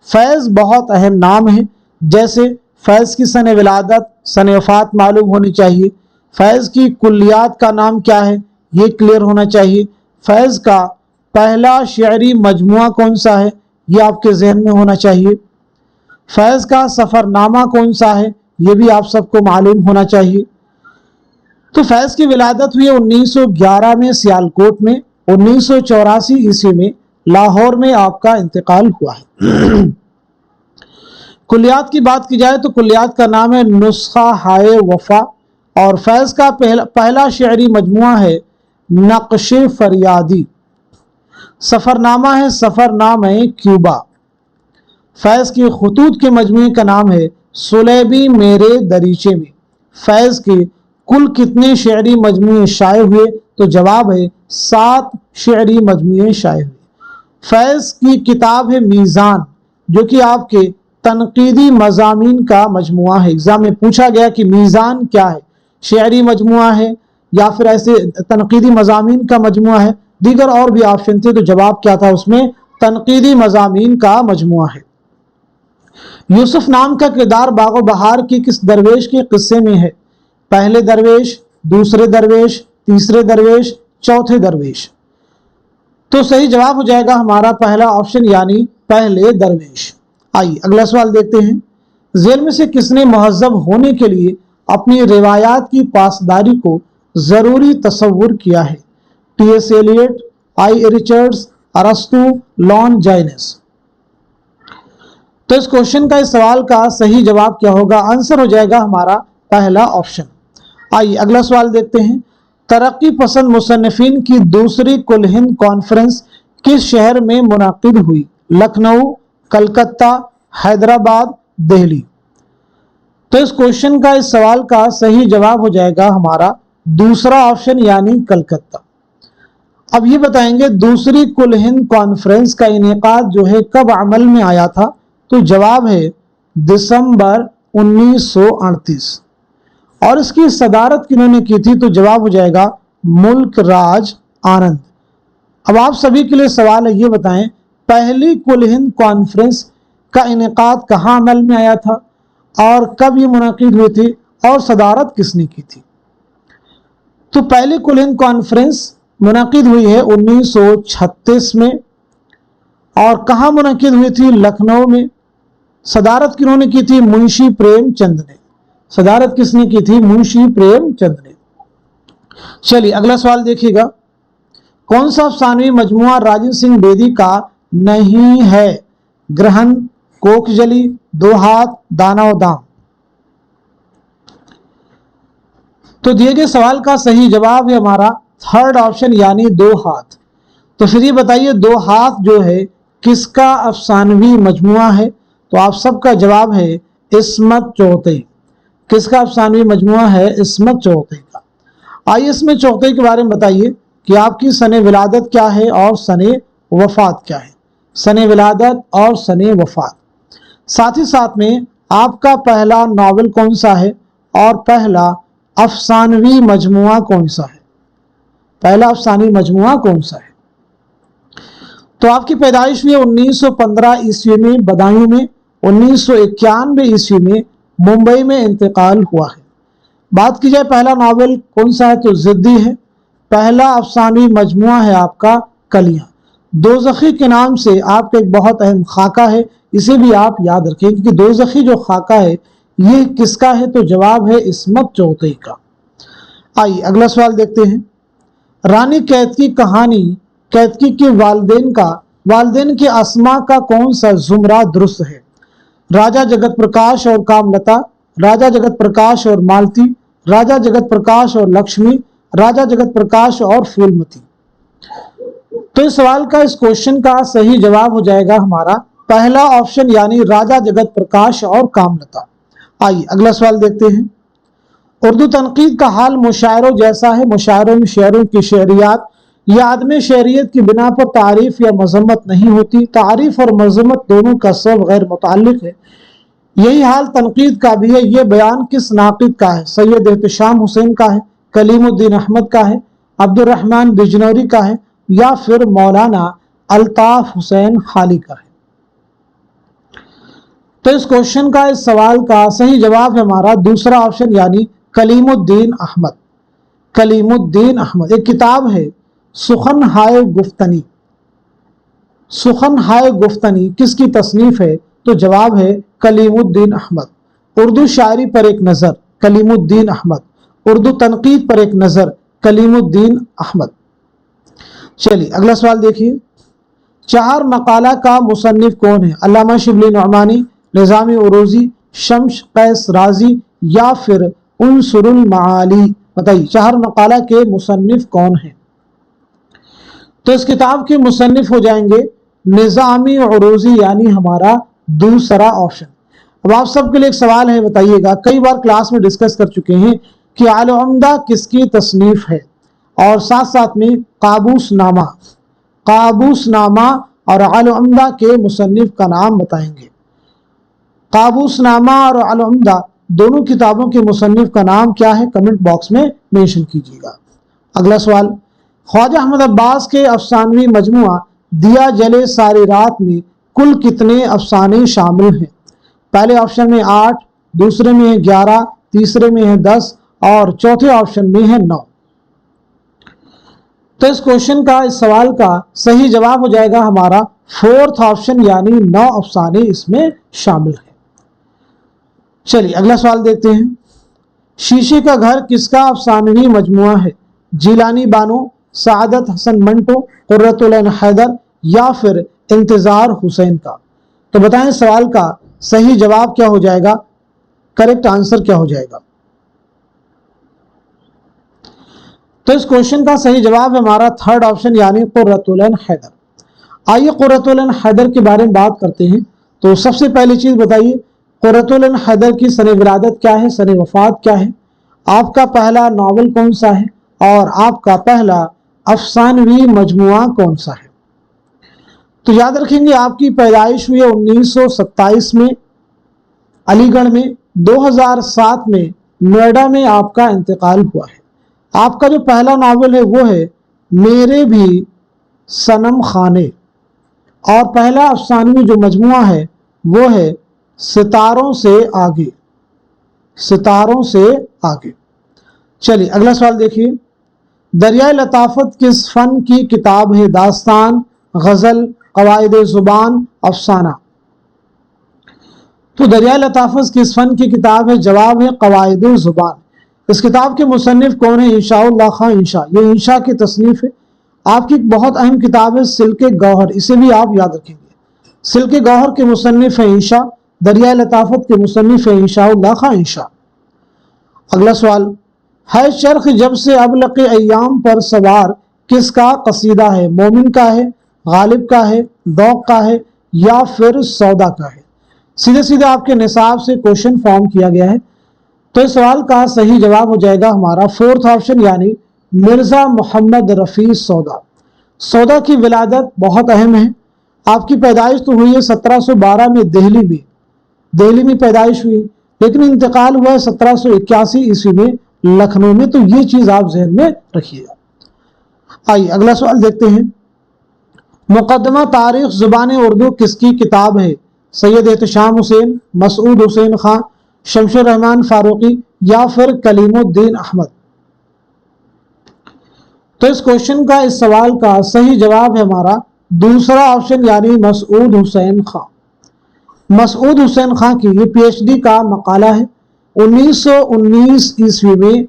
Speaker 1: فیض بہت اہم نام ہے، جیسے فیض کی سن ولادت، سن وفات معلوم ہونی چاہیے، فیض کی کلیات کا نام کیا ہے یہ کلیئر ہونا چاہیے، فیض کا پہلا شعری مجموعہ کون سا ہے یہ آپ کے ذہن میں ہونا چاہیے، فیض کا سفر نامہ کون سا ہے یہ بھی آپ سب کو معلوم ہونا چاہیے۔ تو فیض کی ولادت ہوئی 1911 میں سیالکوٹ میں، 1984 عیسوی میں لاہور میں آپ کا انتقال ہوا ہے۔ کلیات کی بات کی جائے تو کلیات کا نام ہے نسخہ ہائے وفا، اور فیض کا پہلا شعری مجموعہ ہے नक्श फरियादी। सफरनामा है सफरनामा क्यूबा। फैज़ के खतूत के मजमूए का नाम है सुलेबी मेरे दरीचे में। फैज़ के कुल कितने शेरी मजमूए शाये हुए? तो जवाब है 7 शेरी मजमूए शाये हुए। फैज़ की किताब है मीज़ान, जो कि आपके तनकीदी मज़ामीन का मजमुआ है। एग्जाम में पूछा गया कि मीज़ान क्या है, शेरी मजमुआ है या फिर ऐसे तनकीदी मज़ामीन का मजमुआ है। दीगर और भी ऑप्शन थे, तो जवाब क्या था उसमें? तनकीदी मज़ामीन का मजमुआ है। यूसुफ नाम का किरदार बागो बहार की किस दरवेश के किस्से में है? पहले दरवेश, दूसरे दरवेश, तीसरे दरवेश, चौथे दरवेश। तो सही जवाब हो जाएगा हमारा पहला ऑप्शन यानी पहले दरवेश। आइए अगला सवाल देखते हैं। जेल में से किसने महज़ब होने के लिए अपनी रिवायात की पासदारी को जरूरी तस्वुर किया है? टी.एस. एलियट, आई. रिचर्ड्स, अरस्तु, लॉन जाइनेस। तो इस क्वेश्चन का, इस सवाल का सही जवाब क्या होगा? आंसर हो जाएगा हमारा पहला ऑप्शन। आइए अगला सवाल देखते हैं। तरक्की पसंद मुसन्निफिन की दूसरी कुल हिंद कॉन्फ्रेंस किस शहर में मुनाकिद हुई? लखनऊ, कलकत्ता, हैदराबाद, दिल्ली। तो इस क्वेश्चन का, इस सवाल का सही जवाब हो जाएगा हमारा दूसरा ऑप्शन यानी कलकत्ता। अब ये बताएंगे दूसरी कुल हिंद कॉन्फ्रेंस का इनेकाद जो है कब अमल में आया था? तो जवाब है दिसंबर 1938। और इसकी सदारत किन्होंने की थी? तो जवाब हो जाएगा मुल्क राज आनंद। अब आप सभी के लिए सवाल है, ये बताएं पहली कुल हिंद कॉन्फ्रेंस का इनेकाद कहाँ अमल में आया था और कब ये मुनाकिद हुई थी और सदारत किसने की थी? तो पहली कुल हिंद कॉन्फ्रेंस मुनाकिद हुई है 1936 में। और कहाँ मुनाकिद हुई थी? लखनऊ में। सदारत किन्होंने की थी? मुंशी प्रेमचंद ने। सदारत किसने की थी? मुंशी प्रेमचंद ने। चलिए अगला सवाल देखिएगा। कौन सा अफसानवी मजमुआ राजेंद्र सिंह बेदी का नहीं है? ग्रहण, कोकजली, दो हाथ, दाना और दाम। तो दिए गए सवाल का सही जवाब है हमारा थर्ड ऑप्शन यानी दो हाथ। तो फिर ये बताइए दो हाथ जो है किसका अफसानवी मजमुआ है? तो आप सबका जवाब है इस्मत चौथे। किसका अफसानवी मजमुआ है? इस्मत चौथे का। आइए इसमें चौथे के बारे में बताइए कि आपकी सने विलादत क्या है और सने वफात क्या है? सने विलादत और सने वफात। साथ ही साथ में आपका पहला नावल कौन सा है और पहला अफसानवी मजमुआ कौन सा है? पहला अफसानवी मजमुआ कौन सा है? तो आपकी पैदाइश हुई 1915 ईस्वी में बदायूं में। 1991 ईस्वी में मुंबई में इंतकाल हुआ है। बात की जाए पहला नावल कौन सा है? तो जिद्दी है। पहला अफसानवी मजमुआ है आपका कलियां। दोज़खी के नाम से आपका एक बहुत अहम खाका है, इसे भी आप याद रखें क्योंकि दोज़खी जो खाका है ये किसका है? तो जवाब है इस्मत चौथे का। आइए अगला सवाल देखते हैं। रानी कैतकी कहानी कैतकी के वालिदैन के अस्मा का कौन सा जुमरा दुरुस्त है? राजा जगत प्रकाश और कामलता, राजा जगत प्रकाश और मालती, राजा जगत प्रकाश और लक्ष्मी, राजा जगत प्रकाश और फूलमती। तो इस सवाल का, इस क्वेश्चन का सही जवाब हो जाएगा हमारा पहला ऑप्शन यानी राजा जगत प्रकाश और कामलता। आइए अगला सवाल देखते हैं। उर्दू तनकीद का हाल मुशायरों जैसा है। मुशायरों में शेरों की शेरियात या आदमी शहरियत की बिना पर तारीफ या मजम्मत नहीं होती। तारीफ और मजम्मत दोनों का सब गैर मुताल्लिक है। यही हाल तनकीद का भी है। ये बयान किस नाकिद का है? सैयद एहतशाम हुसैन का है, कलीमुद्दीन अहमद का है, अब्दुर्रहमान बिजनौरी का है या फिर मौलाना अल्ताफ हुसैन खाली का है? तो इस क्वेश्चन का, इस सवाल का सही जवाब है हमारा दूसरा ऑप्शन यानी कलीमुद्दीन अहमद। कलीमुद्दीन अहमद। एक किताब है सुखन हाय गुफ्तनी। सुखन हाय गुफ्तनी किसकी तसनीफ है? तो जवाब है कलीमुद्दीन अहमद। उर्दू शायरी पर एक नज़र, कलीमुद्दीन अहमद। उर्दू तनकीद पर एक नज़र, कलीमुद्दीन अहमद। चलिए अगला सवाल देखिए। चार मकाला का मुसन्निफ कौन है? अल्लामा शिबली नुअमानी, निज़ामी उरूज़ी, शम्स कैस राजी या फिर उनसुरुल माली। बताइए चार मकाला के मुसन्निफ कौन है? तो इस किताब के मुसन्निफ हो जाएंगे निज़ामी उरूज़ी, यानी हमारा दूसरा ऑप्शन। अब आप सबके लिए एक सवाल है, बताइएगा, कई बार क्लास में डिस्कस कर चुके हैं कि अल उम्दा किसकी तसनीफ है, और साथ साथ में काबूसनामा और अल उम्दा के मुसन्निफ का नाम बताएंगे। काबूसनामा और अल उम्दा दोनों किताबों के मुसन्निफ का नाम क्या है, कमेंट बॉक्स में मेंशन कीजिएगा। अगला सवाल, ख्वाजा अहमद अब्बास के अफसानवी मजमुआ दिया जले सारी रात में कुल कितने अफसाने शामिल हैं? पहले ऑप्शन में 8, दूसरे में है 11, तीसरे में है 10 और चौथे ऑप्शन में है 9। तो इस क्वेश्चन का, इस सवाल का सही जवाब हो जाएगा हमारा फोर्थ ऑप्शन, यानी 9 अफसाने इसमें शामिल है। चलिए अगला सवाल देखते हैं। शीशे का घर किसका अफसानवी मजमुआ है? जिलानी बानो, सादत हसन मंटो, कुर्रतुल ऐन हैदर या फिर इंतजार हुसैन का? तो बताएं सवाल का सही जवाब क्या हो जाएगा, करेक्ट आंसर क्या हो जाएगा? तो इस क्वेश्चन का सही जवाब है हमारा थर्ड ऑप्शन, यानी कुर्रतुल ऐन हैदर। आइए कुर्रतुल ऐन हैदर के बारे में बात करते हैं। तो सबसे पहली चीज बताइए, कुर्रतुल ऐन हैदर की सने विलादत क्या है, सने वफात क्या है, आपका पहला नावल कौन सा है और आपका पहला अफसानवी मजमुआ कौन सा है? तो याद रखेंगे, आपकी पैदाइश हुई है 1927 में अलीगढ़ में, 2007 में नोएडा में आपका इंतकाल हुआ है। आपका जो पहला नावल है वो है मेरे भी सनम खाने, और पहला अफसानवी जो मजमुआ है वो है सितारों से आगे, सितारों से आगे। चलिए अगला सवाल देखिए, दरियाए लताफत किस फन की किताब है? दास्तान, गजल, कवायद जुबान, अफसाना? तो दरियाए लताफत किस फन की किताब है? जवाब है कवायद जुबान। इस किताब के मुसन्निफ कौन है? इंशाउल्लाह खां इंशा, ये इंशा की तसनीफ है। आपकी बहुत अहम किताब है सिल्के गौहर, इसे भी आप याद रखेंगे। सिल्के गौहर के मुसन्निफ है इंशा, दरियाए लताफत के मुसन्निफ है इंशाउल्लाह खां इंशा। अगला सवाल है, चरख जब से अब लके अय्याम पर सवार किसका कसीदा है? मोमिन का है, गालिब का है, दौक का है या फिर सौदा का है? सीधे सीधे आपके निसाब से क्वेश्चन फॉर्म किया गया है। तो इस सवाल का सही जवाब हो जाएगा हमारा फोर्थ ऑप्शन, यानी मिर्जा मोहम्मद रफी सौदा। सौदा की विलादत बहुत अहम है। आपकी पैदाइश तो हुई है 1712 में दिल्ली में पैदाइश हुई, लेकिन इंतकाल हुआ है 1781 ईस्वी में लखनऊ में। तो ये चीज आप जहन में रखिएगा। आइए अगला सवाल देखते हैं। मुकदमा तारीख जुबान उर्दू किसकी किताब है? सैयद एहतशाम हुसैन, मसूद हुसैन खां, शमशुर रहमान फारूकी या फिर कलीमुद्दीन अहमद? तो इस क्वेश्चन का, इस सवाल का सही जवाब है हमारा दूसरा ऑप्शन, यानी मसूद हुसैन खां। मसूद हुसैन खां की ये पीएचडी का मकाला है। 1919 ईस्वी में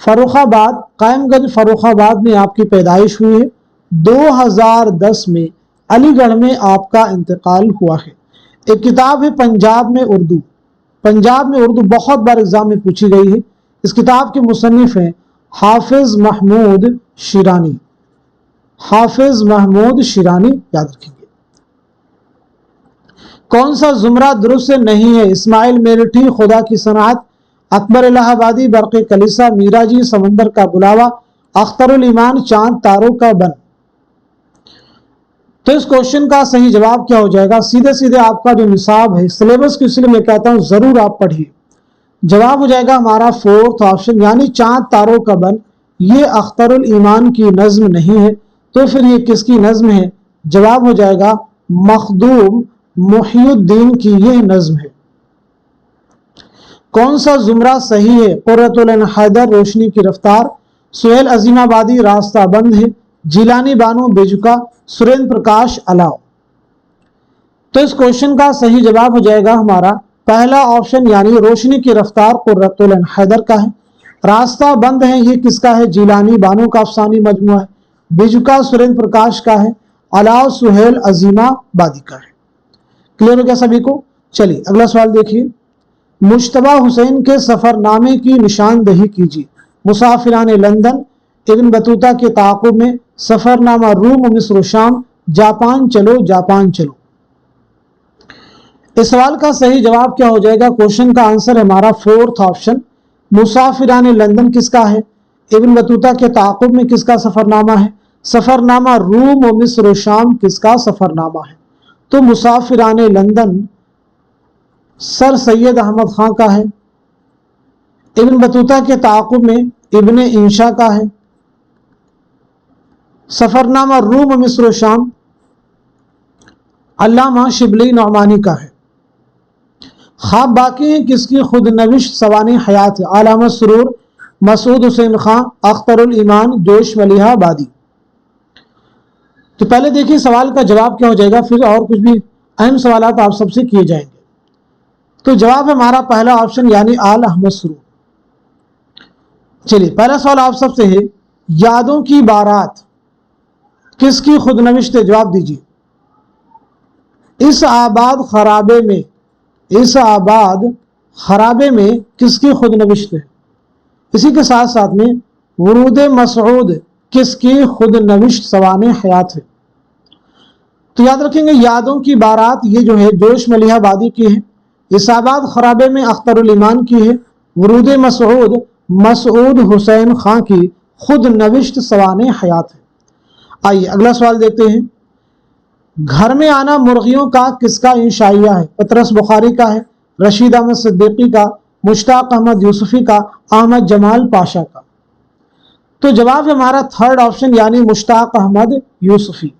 Speaker 1: फर्रुखाबाद, कायमगंज फर्रुखाबाद में आपकी पैदाइश हुई है। 2010 में अलीगढ़ में आपका इंतकाल हुआ है। एक किताब है पंजाब में उर्दू, बहुत बार एग्जाम में पूछी गई है। इस किताब के मुसन्निफ हैं हाफिज महमूद शिरानी, याद रखेंगे। कौन सा जुमरा दुरुस्त नहीं है? इस्माइल मेरठी, खुदा की सनात, अकबर इलाहाबादी, बरक़े कलीसा, मीराजी, समंदर का बुलावा, अख्तरुल ईमान, चांद तारों का बन? तो इस क्वेश्चन का सही जवाब क्या हो जाएगा? सीधे सीधे आपका जो निसाब है सिलेबस को, इसलिए मैं कहता हूं जरूर आप पढ़िए। जवाब हो जाएगा हमारा फोर्थ ऑप्शन, यानी चांद तारों का बन। ये अख्तरुल ईमान की नज्म नहीं है, तो फिर ये किसकी नज्म है? जवाब हो जाएगा मखदूम मुहियुद्दीन की यह नज्म है। कौन सा जुमरा सही है? कुर्रतुल ऐन हैदर, रोशनी की रफ्तार, सुहेल अजीमाबादी, रास्ता बंद है, जिलानी बानो, बेजुका, सुरेंद्र प्रकाश, अलाव? तो इस क्वेश्चन का सही जवाब हो जाएगा हमारा पहला ऑप्शन, यानी रोशनी की रफ्तार कुर्रतुल ऐन हैदर का है। रास्ता बंद है, ये किसका है? जिलानी बानो का अफसानी मजमुआ है। बेजुका सुरेंद्र प्रकाश का है। अलाव सुहेल अजीमाबादी का है। क्लियर हो गया सभी को? चलिए अगला सवाल देखिए। मुश्तबा हुसैन के सफरनामे की निशानदही कीजिए। मुसाफिरान लंदन, ابن बतूता के ताक़ुब में, सफ़रनामा रूम मिस्र और शाम, जापान चलो जापान चलो। इस सवाल का सही जवाब क्या हो जाएगा? क्वेश्चन का आंसर है हमारा फोर्थ ऑप्शन, मुसाफिरान लंदन किसका है? इब्न बतूता के ताक़ुब में किसका सफ़रनामा है? सफ़रनामा रूम और मिस्र और शाम किसका सफ़रनामा है? तो मुसाफिरान लंदन सर सैयद अहमद खां का है। इब्न बतूता के ताक़ुब में इब्ने इंशा का है। सफ़रनामा रूम और मिस्र और शाम अल्लामा शिबली नौमानी का है। ख्वाब बाकी हैं किसकी खुद नविश सवानी हयात है? अलामा सुरूर, मसूद हुसैन खां, अख्तरुल ईमान, जोश मलिहा बादी। तो पहले देखिए सवाल का जवाब क्या हो जाएगा, फिर और कुछ भी अहम सवाल आप सबसे किए जाएंगे। तो जवाब है हमारा पहला ऑप्शन यानी आल अहमद सुरूर। चलिए पहला सवाल आप सबसे है, यादों की बारात किसकी खुद नविश्त है? जवाब दीजिए। इस आबाद खराबे में, इस आबाद खराबे में किसकी खुद नविश्त है? इसी के साथ साथ में वरूद मसऊद किसकी खुद नविश्त सवाने हयात है? तो याद रखेंगे यादों की बारात ये जो है जोश मलिहा बादी की है, इस आबाद खराबे में अख्तरुल ईमान की है, वरूद मसऊद मसूद हुसैन खां की खुद नविश्त सवाने हयात है। आइए अगला सवाल देखते हैं। घर में आना मुर्गियों का किसका इंशाइया है? पतरस बुखारी का है, रशीद अहमद सिद्दीकी का, मुश्ताक अहमद यूसुफी का, अहमद जमाल पाशा का। तो जवाब है हमारा थर्ड ऑप्शन यानी मुश्ताक अहमद यूसुफी।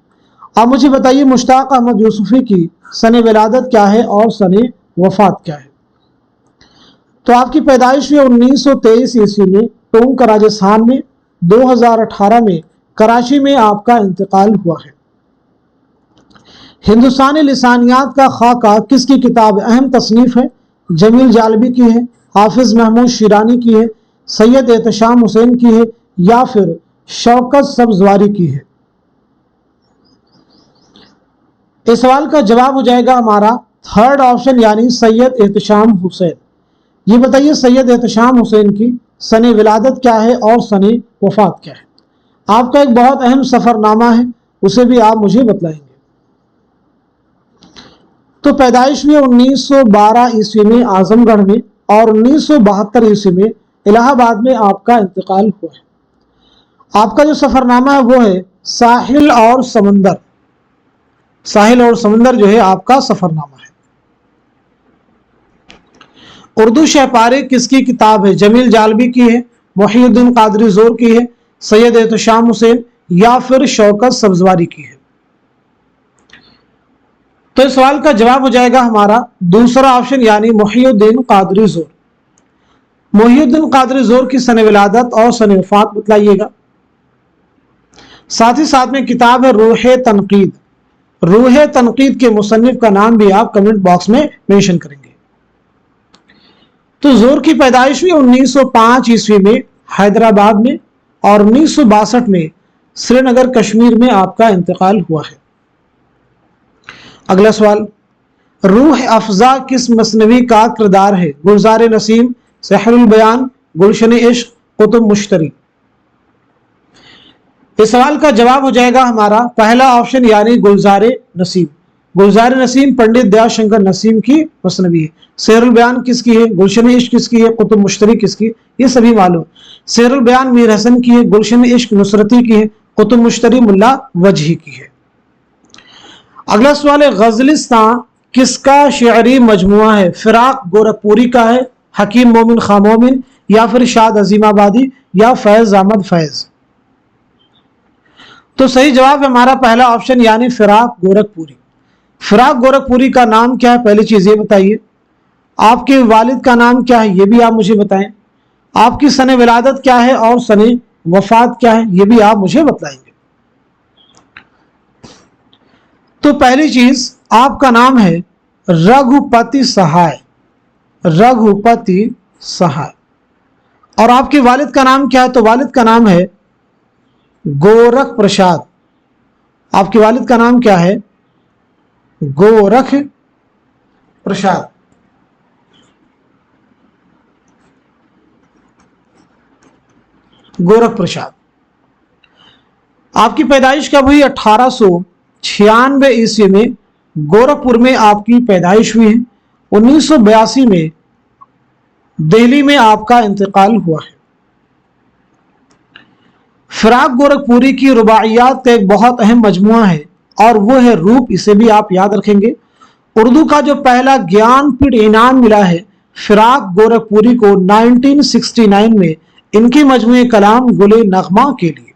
Speaker 1: अब मुझे बताइए मुश्ताक अहमद यूसुफी की सने विलादत क्या है और सने वफात क्या है? तो आपकी पैदाइश हुई 1923 ईस्वी में टोंक राजस्थान में, 2018 में कराची में आपका इंतकाल हुआ है। हिंदुस्तानी लिसानियात का खाका किसकी किताब है? अहम तसनीफ है, जमील जालबी की है, हाफिज महमूद शिरानी की है, सैयद एहतशाम हुसैन की है या फिर शौकत सब्जवारी की है? इस सवाल का जवाब हो जाएगा हमारा थर्ड ऑप्शन यानी सैयद एहतशाम हुसैन। ये बताइए सैयद एहतशाम हुसैन की सने विलादत क्या है और सने वफात क्या है? आपका एक बहुत अहम सफरनामा है, उसे भी आप मुझे बतलाएंगे। तो पैदाइश हुई 1912 ईस्वी में आजमगढ़ में और 1972 ईस्वी में इलाहाबाद में आपका इंतकाल हुआ है। आपका जो सफरनामा है वो है साहिल और समंदर। साहिल और समंदर जो है आपका सफरनामा है। उर्दू शहपारे किसकी किताब है? जमील जालबी की है, मुहिउद्दीन कादरी जोर की है, सैयद एहतशाम हुसैन या फिर शौकत सब्जवारी की है? तो इस सवाल का जवाब हो जाएगा हमारा दूसरा ऑप्शन यानी मुहिउद्दीन कादरी जोर। मुहिउद्दीन कादरी जोर की सने विलादत और सने वफात बतलाइएगा। साथ ही साथ में किताब है रूह तनकीद। रूह तनकीद के मुसन्निफ का नाम भी आप कमेंट बॉक्स में मेंशन करेंगे। तो जोर की पैदाइश हुई 1905 ईस्वी में हैदराबाद में और 1962 में श्रीनगर कश्मीर में आपका इंतकाल हुआ है। अगला सवाल, रूह अफजा किस मसनवी का किरदार है? गुलजार नसीम, सहरुल बयान, गुलशन इश्क, कुतुब मुश्तरी? इस सवाल का जवाब हो जाएगा हमारा पहला ऑप्शन यानी गुलजार नसीम। गुलजार नसीम पंडित दयाशंकर नसीम की मसनवी है। सहरुल बयान किसकी है? गुलशन इश्क किसकी है? कुतुब मुश्तरी किसकी? ये सभी मालूम। सहरुल बयान मीर हसन की है, गुलशन इश्क नुसरती की है, कुतुब मुश्तरी मुल्ला वजही की है। अगला सवाल है, गजलिस्तान किसका शेरी मजमुआ है? फिराक गोरखपुरी का है, हकीम मोमिन खां मोमिन या फिर शाद अजीमाबादी या फैज अहमद फैज? तो सही जवाब है हमारा पहला ऑप्शन यानी फिराक गोरखपुरी। फिराक गोरखपुरी का नाम क्या है? पहली चीज ये बताइए। आपके वालिद का नाम क्या है? ये भी आप मुझे बताएं। आपकी सने विलादत क्या है और सने वफात क्या है? ये भी आप मुझे बताएंगे। तो पहली चीज आपका नाम है रघुपति सहाय। रघुपति सहाय। और आपके वालिद का नाम क्या है? तो वालिद का नाम है गोरख प्रसाद। आपके वालिद का नाम क्या है? गोरख प्रसाद। गोरख प्रसाद। आपकी पैदाइश कब हुई? 1896 ईस्वी में गोरखपुर में आपकी पैदाइश हुई है। 1982 में दिल्ली में आपका इंतकाल हुआ है। फिराक गोरखपुरी की रुबाइयात का एक बहुत अहम मजमुआ है और वो है रूप, इसे भी आप याद रखेंगे। उर्दू का जो पहला ज्ञानपीठ इनाम मिला है फिराक गोरखपुरी को 1969 में इनकी मजमुए कलाम गुले नगमा के लिए।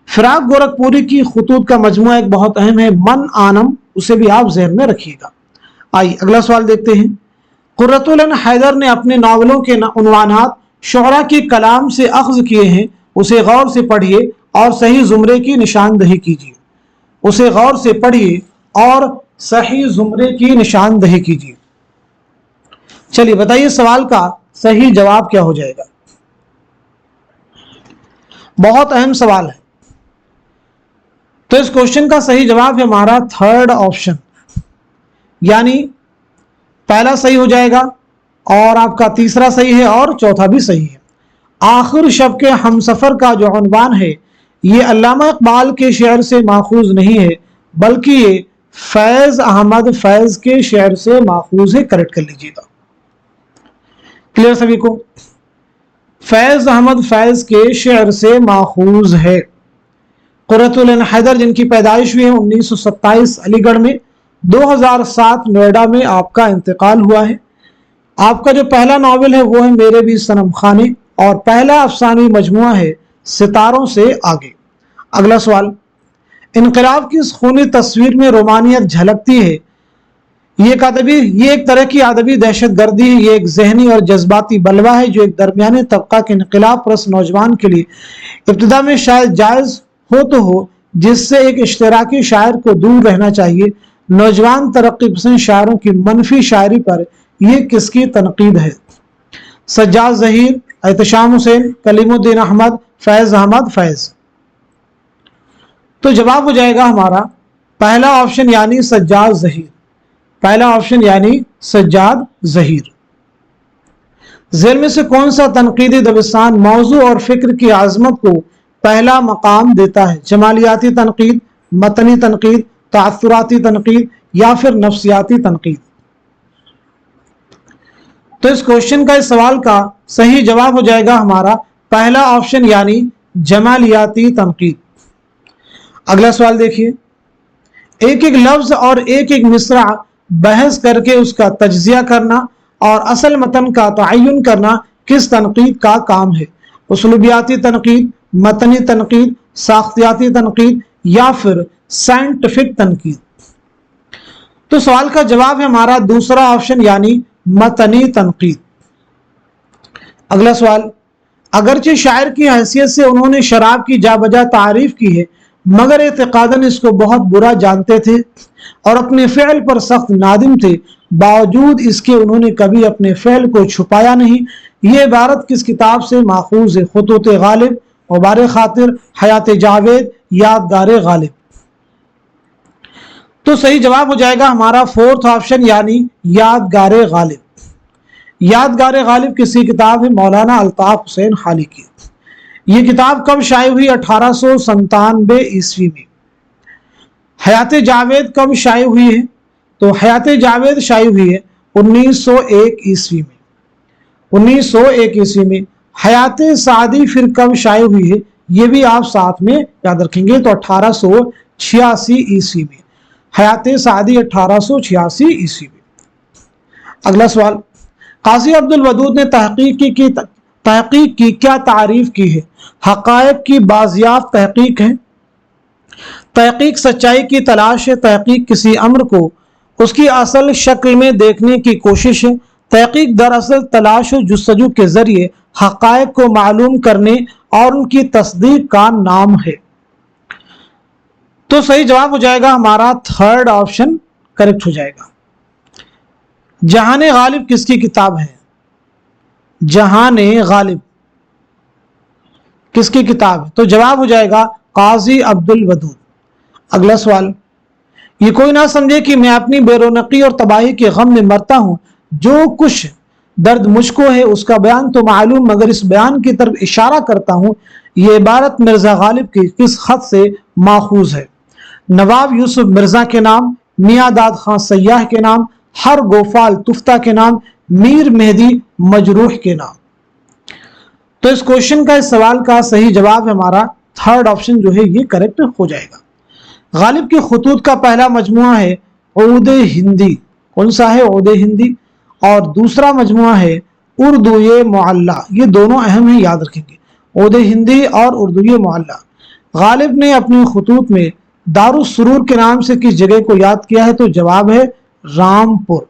Speaker 1: फिराक गोरखपुरी की खुतूत का मजमुआ एक बहुत अहम है, मन आनम, उसे भी आप ज़हन में रखिएगा। आइए अगला सवाल देखते हैं। कुर्रतुल ऐन हैदर ने अपने नावलों के उन्वानात शुअरा के कलाम से अख्ज़ किए हैं, उसे गौर से पढ़िए और सही जुमरे की निशानदही कीजिए। उसे गौर से पढ़िए और सही जुमरे की निशानदही कीजिए। चलिए बताइए सवाल का सही जवाब क्या हो जाएगा। बहुत अहम सवाल है, तो इस क्वेश्चन का सही जवाब है हमारा थर्ड ऑप्शन, यानी पहला सही हो जाएगा और आपका तीसरा सही है और चौथा भी सही है। आखिर शब के हमसफर का जो उन्वान है ये अल्लामा इकबाल के शेर से माखूज नहीं है, बल्कि ये फैज अहमद फैज के शेर से माखूज है। करेक्ट कर लीजिएगा। क्लियर सभी को? फैज अहमद फैज के शेर से माखूज है। कुर्रतुल ऐन हैदर जिनकी पैदाइश हुई है 1927 अलीगढ़ में, 2007 नोएडा में आपका इंतकाल हुआ है। आपका जो पहला नावल है वो है मेरे भी सनम खाने और पहला अफसानी मजमुआ है सितारों से आगे। अगला सवाल, इनकलाब की इस खूनी तस्वीर में रोमानियत झलकती है। ये एक तरह की अदबी दहशत गर्दी है, ये एक जहनी और जज्बाती बलवा है जो एक दरमियाने तबका के इनकलाब परस्त नौजवान के लिए इब्तिदा में शायद जायज़ हो तो हो, जिससे एक इश्तराकी शायर को दूर रहना चाहिए। नौजवान तरक्की पसंद शायरों की मनफी शायरी पर यह किसकी तनकीद है? सज्जाद ज़हीर, एहतशाम हुसैन, कलीमुद्दीन अहमद, फैज अहमद फैज। तो जवाब हो जाएगा हमारा पहला ऑप्शन यानी सज्जाद ज़हीर। पहला ऑप्शन यानी सज्जाद ज़हीर। ज़ेल में से कौन सा तनकीदी दबिस्तान मौजू और फिक्र की आजमत को पहला मकाम देता है? जमालियाती तनकीद, मतनी तनकीद, तासुराती तनकीद या फिर नफ्सियाती तनकीद? तो इस क्वेश्चन का, इस सवाल का सही जवाब हो जाएगा हमारा पहला ऑप्शन यानी जमालियाती तनकीद। अगला सवाल देखिए। एक एक लफ्ज और एक एक मिसरा बहस करके उसका तज्जिया करना और असल मतन का तयन करना किस तनकीद का काम है? उसलूबियाती तनकीद, मतनी तनकीद, साख्तियाती तनकीद या फिर साइंटिफिक तनकीद? तो सवाल का जवाब है हमारा दूसरा ऑप्शन यानी मतनी तनकीद। अगला सवाल, अगरचे शायर की हैसियत से उन्होंने शराब की जाबजा तारीफ की है, मगर एतकादन इसको बहुत बुरा जानते थे और अपने फ़ेल पर सख्त नादिम थे, बावजूद इसके उन्होंने कभी अपने फ़ेल को छुपाया नहीं। ये इबारत किस किताब से माखूज है? खुतूत गालिब, गुबार खातिर, हयात जावेद, यादगार गालिब? तो सही जवाब हो जाएगा हमारा फोर्थ ऑप्शन यानी यादगार गालिब। यादगार गालिब किसकी किताब है? मौलाना अल्ताफ हुसैन हाली की। ये किताब कब शाये हुई? 1897 ईस्वी में। हयात जावेद कब शाये हुई है? तो हयात जावेद शाये हुई है 1901 ईस्वी में। 1901 ईस्वी में। हयात सादी फिर कब शाये हुई है? ये भी आप साथ में याद रखेंगे, तो 1886 ईस्वी में। हयात सादी 1886 ईस्वी में। अगला सवाल, काजी अब्दुल वदूद ने तहकीक की क्या तारीफ की है? हकायक की बाजियाब तहकीक है, तहकीक सच्चाई की तलाश है, तहकीक किसी अम्र को उसकी असल शक्ल में देखने की कोशिश है, तहकीक दरअसल तलाश व जुस्तजू के जरिए हकायक को मालूम करने और उनकी तस्दीक का नाम है। तो सही जवाब हो जाएगा हमारा थर्ड ऑप्शन करेक्ट हो जाएगा। जहाने गालिब किसकी किताब है? जहाने गालिब किसकी किताब है? तो जवाब हो जाएगा काजी अब्दुल वदूद। अगला सवाल, ये कोई ना समझे कि मैं अपनी बेरोनकी और तबाही के गम में मरता हूं, जो कुछ दर्द मुझको है उसका बयान तो मालूम मगर इस बयान की तरफ इशारा करता हूँ ये इबारत मिर्जा गालिब की किस खत से माखूज है। नवाब यूसुफ मिर्जा के नाम, मियाँ दाद खां सयाह के नाम, हर गोफाल तुफ्ता के नाम, मीर मेहदी मजरूह के नाम। तो इस क्वेश्चन का, इस सवाल का सही जवाब हमारा थर्ड ऑप्शन जो है ये करेक्ट हो जाएगा। गालिब के खतूत का पहला मजमुआ है उर्द हिंदी, कौन सा है? उर्द हिंदी। और दूसरा मजमुआ है उर्दू मुअल्ला, ये दोनों अहम है, याद रखेंगे, उर्द हिंदी और उर्दू मुअल्ला। गालिब ने अपने खतूत में दारुस सुरूर के नाम से किस जगह को याद किया है? तो जवाब है रामपुर।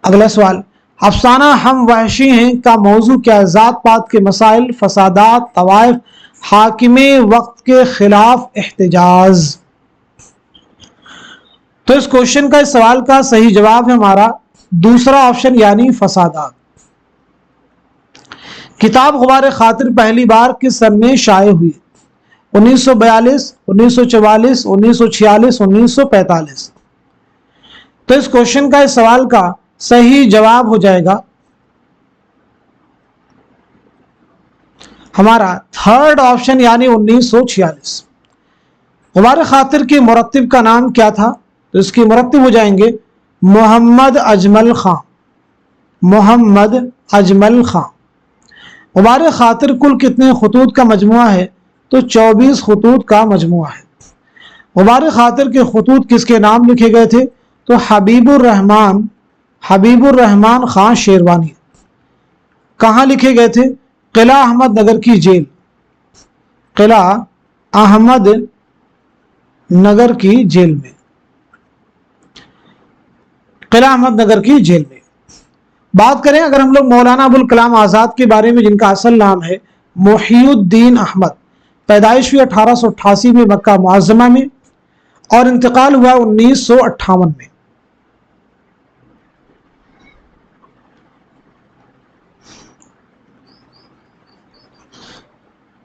Speaker 1: अगला सवाल, अफसाना हम वहशी हैं का मौजू क्या? जात पात के मसाइल, फसादात, तवाइफ, हाकिमे वक्त के खिलाफ एहतजाज। तो इस क्वेश्चन का, इस सवाल का सही जवाब है हमारा दूसरा ऑप्शन यानी फसादात। किताब गुबार खातिर पहली बार किस सन में शाये हुई? 1942, 1944, 1946, 1945। तो इस क्वेश्चन का, इस सवाल का सही जवाब हो जाएगा हमारा थर्ड ऑप्शन यानी 1946। गुबार खातिर के मुरत्तिब का नाम क्या था? तो इसके मुरत्तिब हो जाएंगे मोहम्मद अजमल खां, मोहम्मद अजमल खां। गुबार खातिर कुल कितने खतूत का मजमुआ है? तो 24 खतूत का मजमुआ है। गुबार खातिर के खतूत किसके नाम लिखे गए थे? तो हबीबुर रहमान खां शेरवानी। कहाँ लिखे गए थे? किला अहमद नगर की जेल, किला अहमद नगर की जेल में, किला अहमद नगर की जेल में। बात करें अगर हम लोग मौलाना अबुल कलाम आज़ाद के बारे में, जिनका असल नाम है मोहिउद्दीन अहमद, पैदाइश हुई 1888 में मक्का मुअज़्ज़मा में और इंतकाल हुआ 1958 में।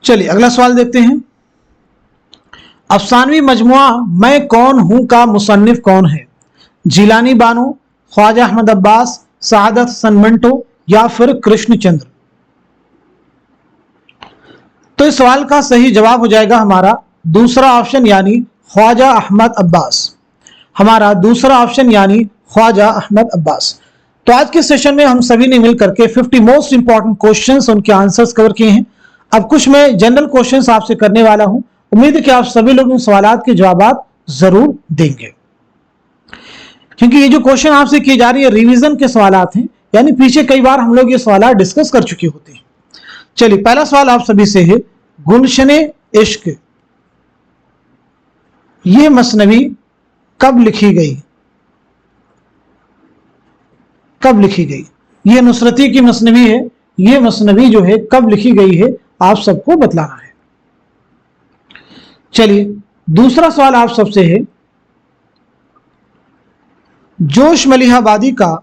Speaker 1: चलिए अगला सवाल देखते हैं। अफसानवी मजमुआ मैं कौन हूं का मुसन्निफ कौन है? जिलानी बानो, ख्वाजा अहमद अब्बास, सआदत हसन मंटो या फिर कृष्णचंद्र। तो इस सवाल का सही जवाब हो जाएगा हमारा दूसरा ऑप्शन यानी ख्वाजा अहमद अब्बास, हमारा दूसरा ऑप्शन यानी ख्वाजा अहमद अब्बास। तो आज के सेशन में हम सभी ने मिलकर के 50 मोस्ट इंपॉर्टेंट क्वेश्चंस, उनके आंसर्स कवर किए हैं। अब कुछ मैं जनरल क्वेश्चंस आपसे करने वाला हूं, उम्मीद है कि आप सभी लोग इन सवालों के जवाब जरूर देंगे, क्योंकि ये जो क्वेश्चन आपसे किए जा रही है रिवीजन के सवालात हैं, यानी पीछे कई बार हम लोग ये सवाल डिस्कस कर चुके होते हैं। चलिए पहला सवाल आप सभी से है, गुलशने इश्क ये मसनवी कब लिखी गई? कब लिखी गई? ये नुसरती की मसनवी है, ये मसनवी जो है कब लिखी गई है आप सबको बतलाना है। चलिए दूसरा सवाल आप सबसे है, जोश मलिहाबादी का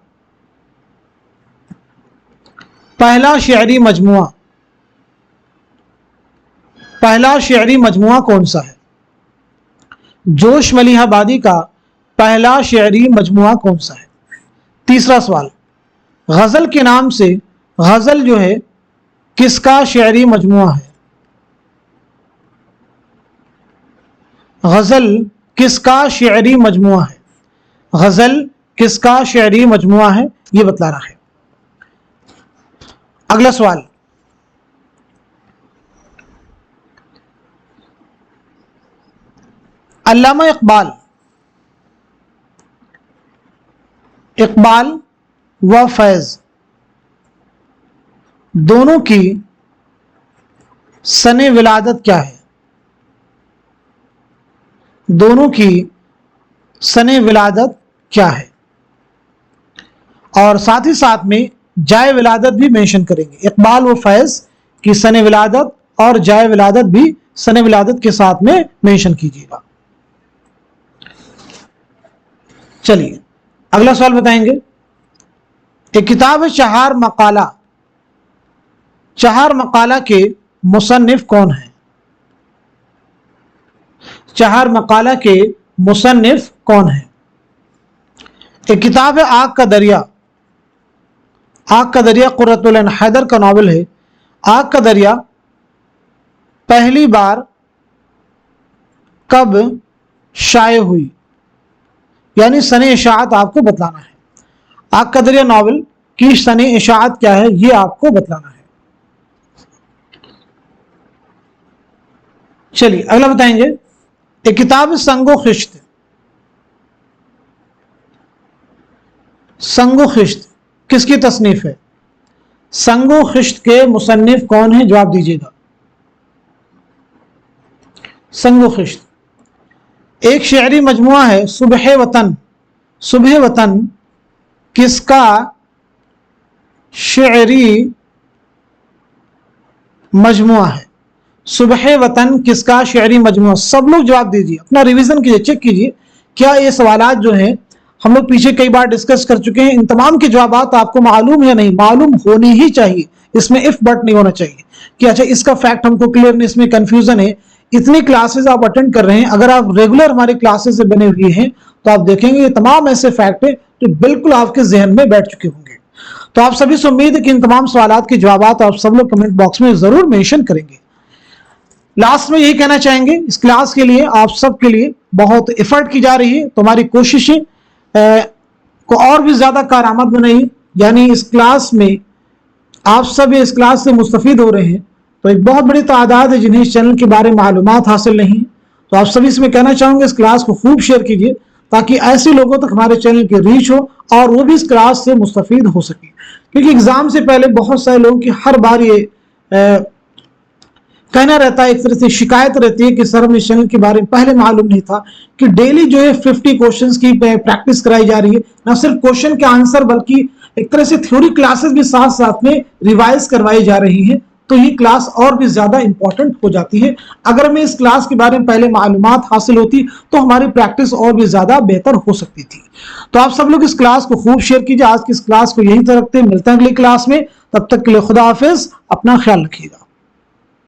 Speaker 1: पहला शेरी मजमुआ, पहला शेरी मजमुआ कौन सा है? जोश मलिहाबादी का पहला शेरी मजमुआ कौन सा है? तीसरा सवाल, गजल के नाम से गजल जो है किसका शेरी मजमुआ है? गजल किसका शेरी मजमुआ है? गजल किसका शेरी मजमुआ है, ये बतलाना है। अगला सवाल, अल्लामा इकबाल, इकबाल व फैज दोनों की सने विलादत क्या है? दोनों की सने विलादत क्या है? और साथ ही साथ में जाए विलादत भी मेंशन करेंगे। इकबाल व फैज की सने विलादत और जाए विलादत भी सने विलादत के साथ में मेंशन कीजिएगा। चलिए अगला सवाल बताएंगे। एक किताब है चार मकाला, चार मकाला के मुसन्निफ कौन है? चार मकाला के मुसन्निफ कौन है? एक किताब है आग का दरिया, आग का दरिया कुर्रतुल ऐन हैदर का नावल है। आग का दरिया पहली बार कब शाये हुई, यानी सने इशाअत आपको बतलाना है। आग का दरिया नावल की सने इशाअत क्या है ये आपको बतलाना है। चलिए अगला बताएंगे, एक किताब संगो खिश्त। संगो खिश्त किसकी तसनीफ है? संगो खिश्त के मुसन्निफ कौन है, जवाब दीजिएगा। संगो खिश्त एक शेरी मजमुआ है। सुबह वतन, सुबह वतन किसका शेरी मजमुआ है? सुबह वतन किसका शेरी मजमुआ? सब लोग जवाब दीजिए, अपना रिवीजन कीजिए, चेक कीजिए क्या ये सवालात जो हैं हम लोग पीछे कई बार डिस्कस कर चुके हैं, इन तमाम के जवाबात आपको मालूम है नहीं? मालूम होनी ही चाहिए, इसमें इफ बट नहीं होना चाहिए कि अच्छा इसका फैक्ट हमको क्लियर नहीं, इसमें कंफ्यूजन है। इतनी क्लासेस आप अटेंड कर रहे हैं, अगर आप रेगुलर हमारे क्लासेस से बने हुए हैं तो आप देखेंगे ये तमाम ऐसे फैक्ट हैं जो बिल्कुल आपके जहन में बैठ चुके होंगे। तो आप सभी से उम्मीद है कि इन तमाम सवालात के जवाबात आप सब लोग कमेंट बॉक्स में जरूर मेंशन करेंगे। लास्ट में यही कहना चाहेंगे, इस क्लास के लिए आप सब के लिए बहुत एफर्ट की जा रही है, तो हमारी कोशिशें को और भी ज्यादा कारआमद बनाइए। यानी इस क्लास में आप सब इस क्लास से मुस्तफीद हो रहे हैं, तो एक बहुत बड़ी तादाद है जिन्हें इस चैनल के बारे में मालूमात हासिल नहीं, तो आप सभी से मैं कहना चाहूंगा इस क्लास को खूब शेयर कीजिए ताकि ऐसे लोगों तक हमारे चैनल की रीच हो और वो भी इस क्लास से मुस्तफीद हो सके। क्योंकि एग्जाम से पहले बहुत सारे लोगों की हर बार ये कहना रहता है, एक तरह से शिकायत रहती है कि सर हमें इस चैनल के बारे में पहले मालूम नहीं था कि डेली जो है 50 क्वेश्चंस की प्रैक्टिस कराई जा रही है, न सिर्फ क्वेश्चन के आंसर बल्कि एक तरह से थ्योरी क्लासेस भी साथ साथ में रिवाइज करवाई जा रही है। तो ये क्लास और भी ज्यादा इंपॉर्टेंट हो जाती है। अगर हमें इस क्लास के बारे में पहले मालूमात हासिल होती तो हमारी प्रैक्टिस और भी ज्यादा बेहतर हो सकती थी। तो आप सब लोग इस क्लास को खूब शेयर कीजिए। आज की इस क्लास को यहीं तक रखते हैं, मिलते हैं अगली क्लास में, तब तक के लिए खुदा हाफिज, अपना ख्याल रखिएगा।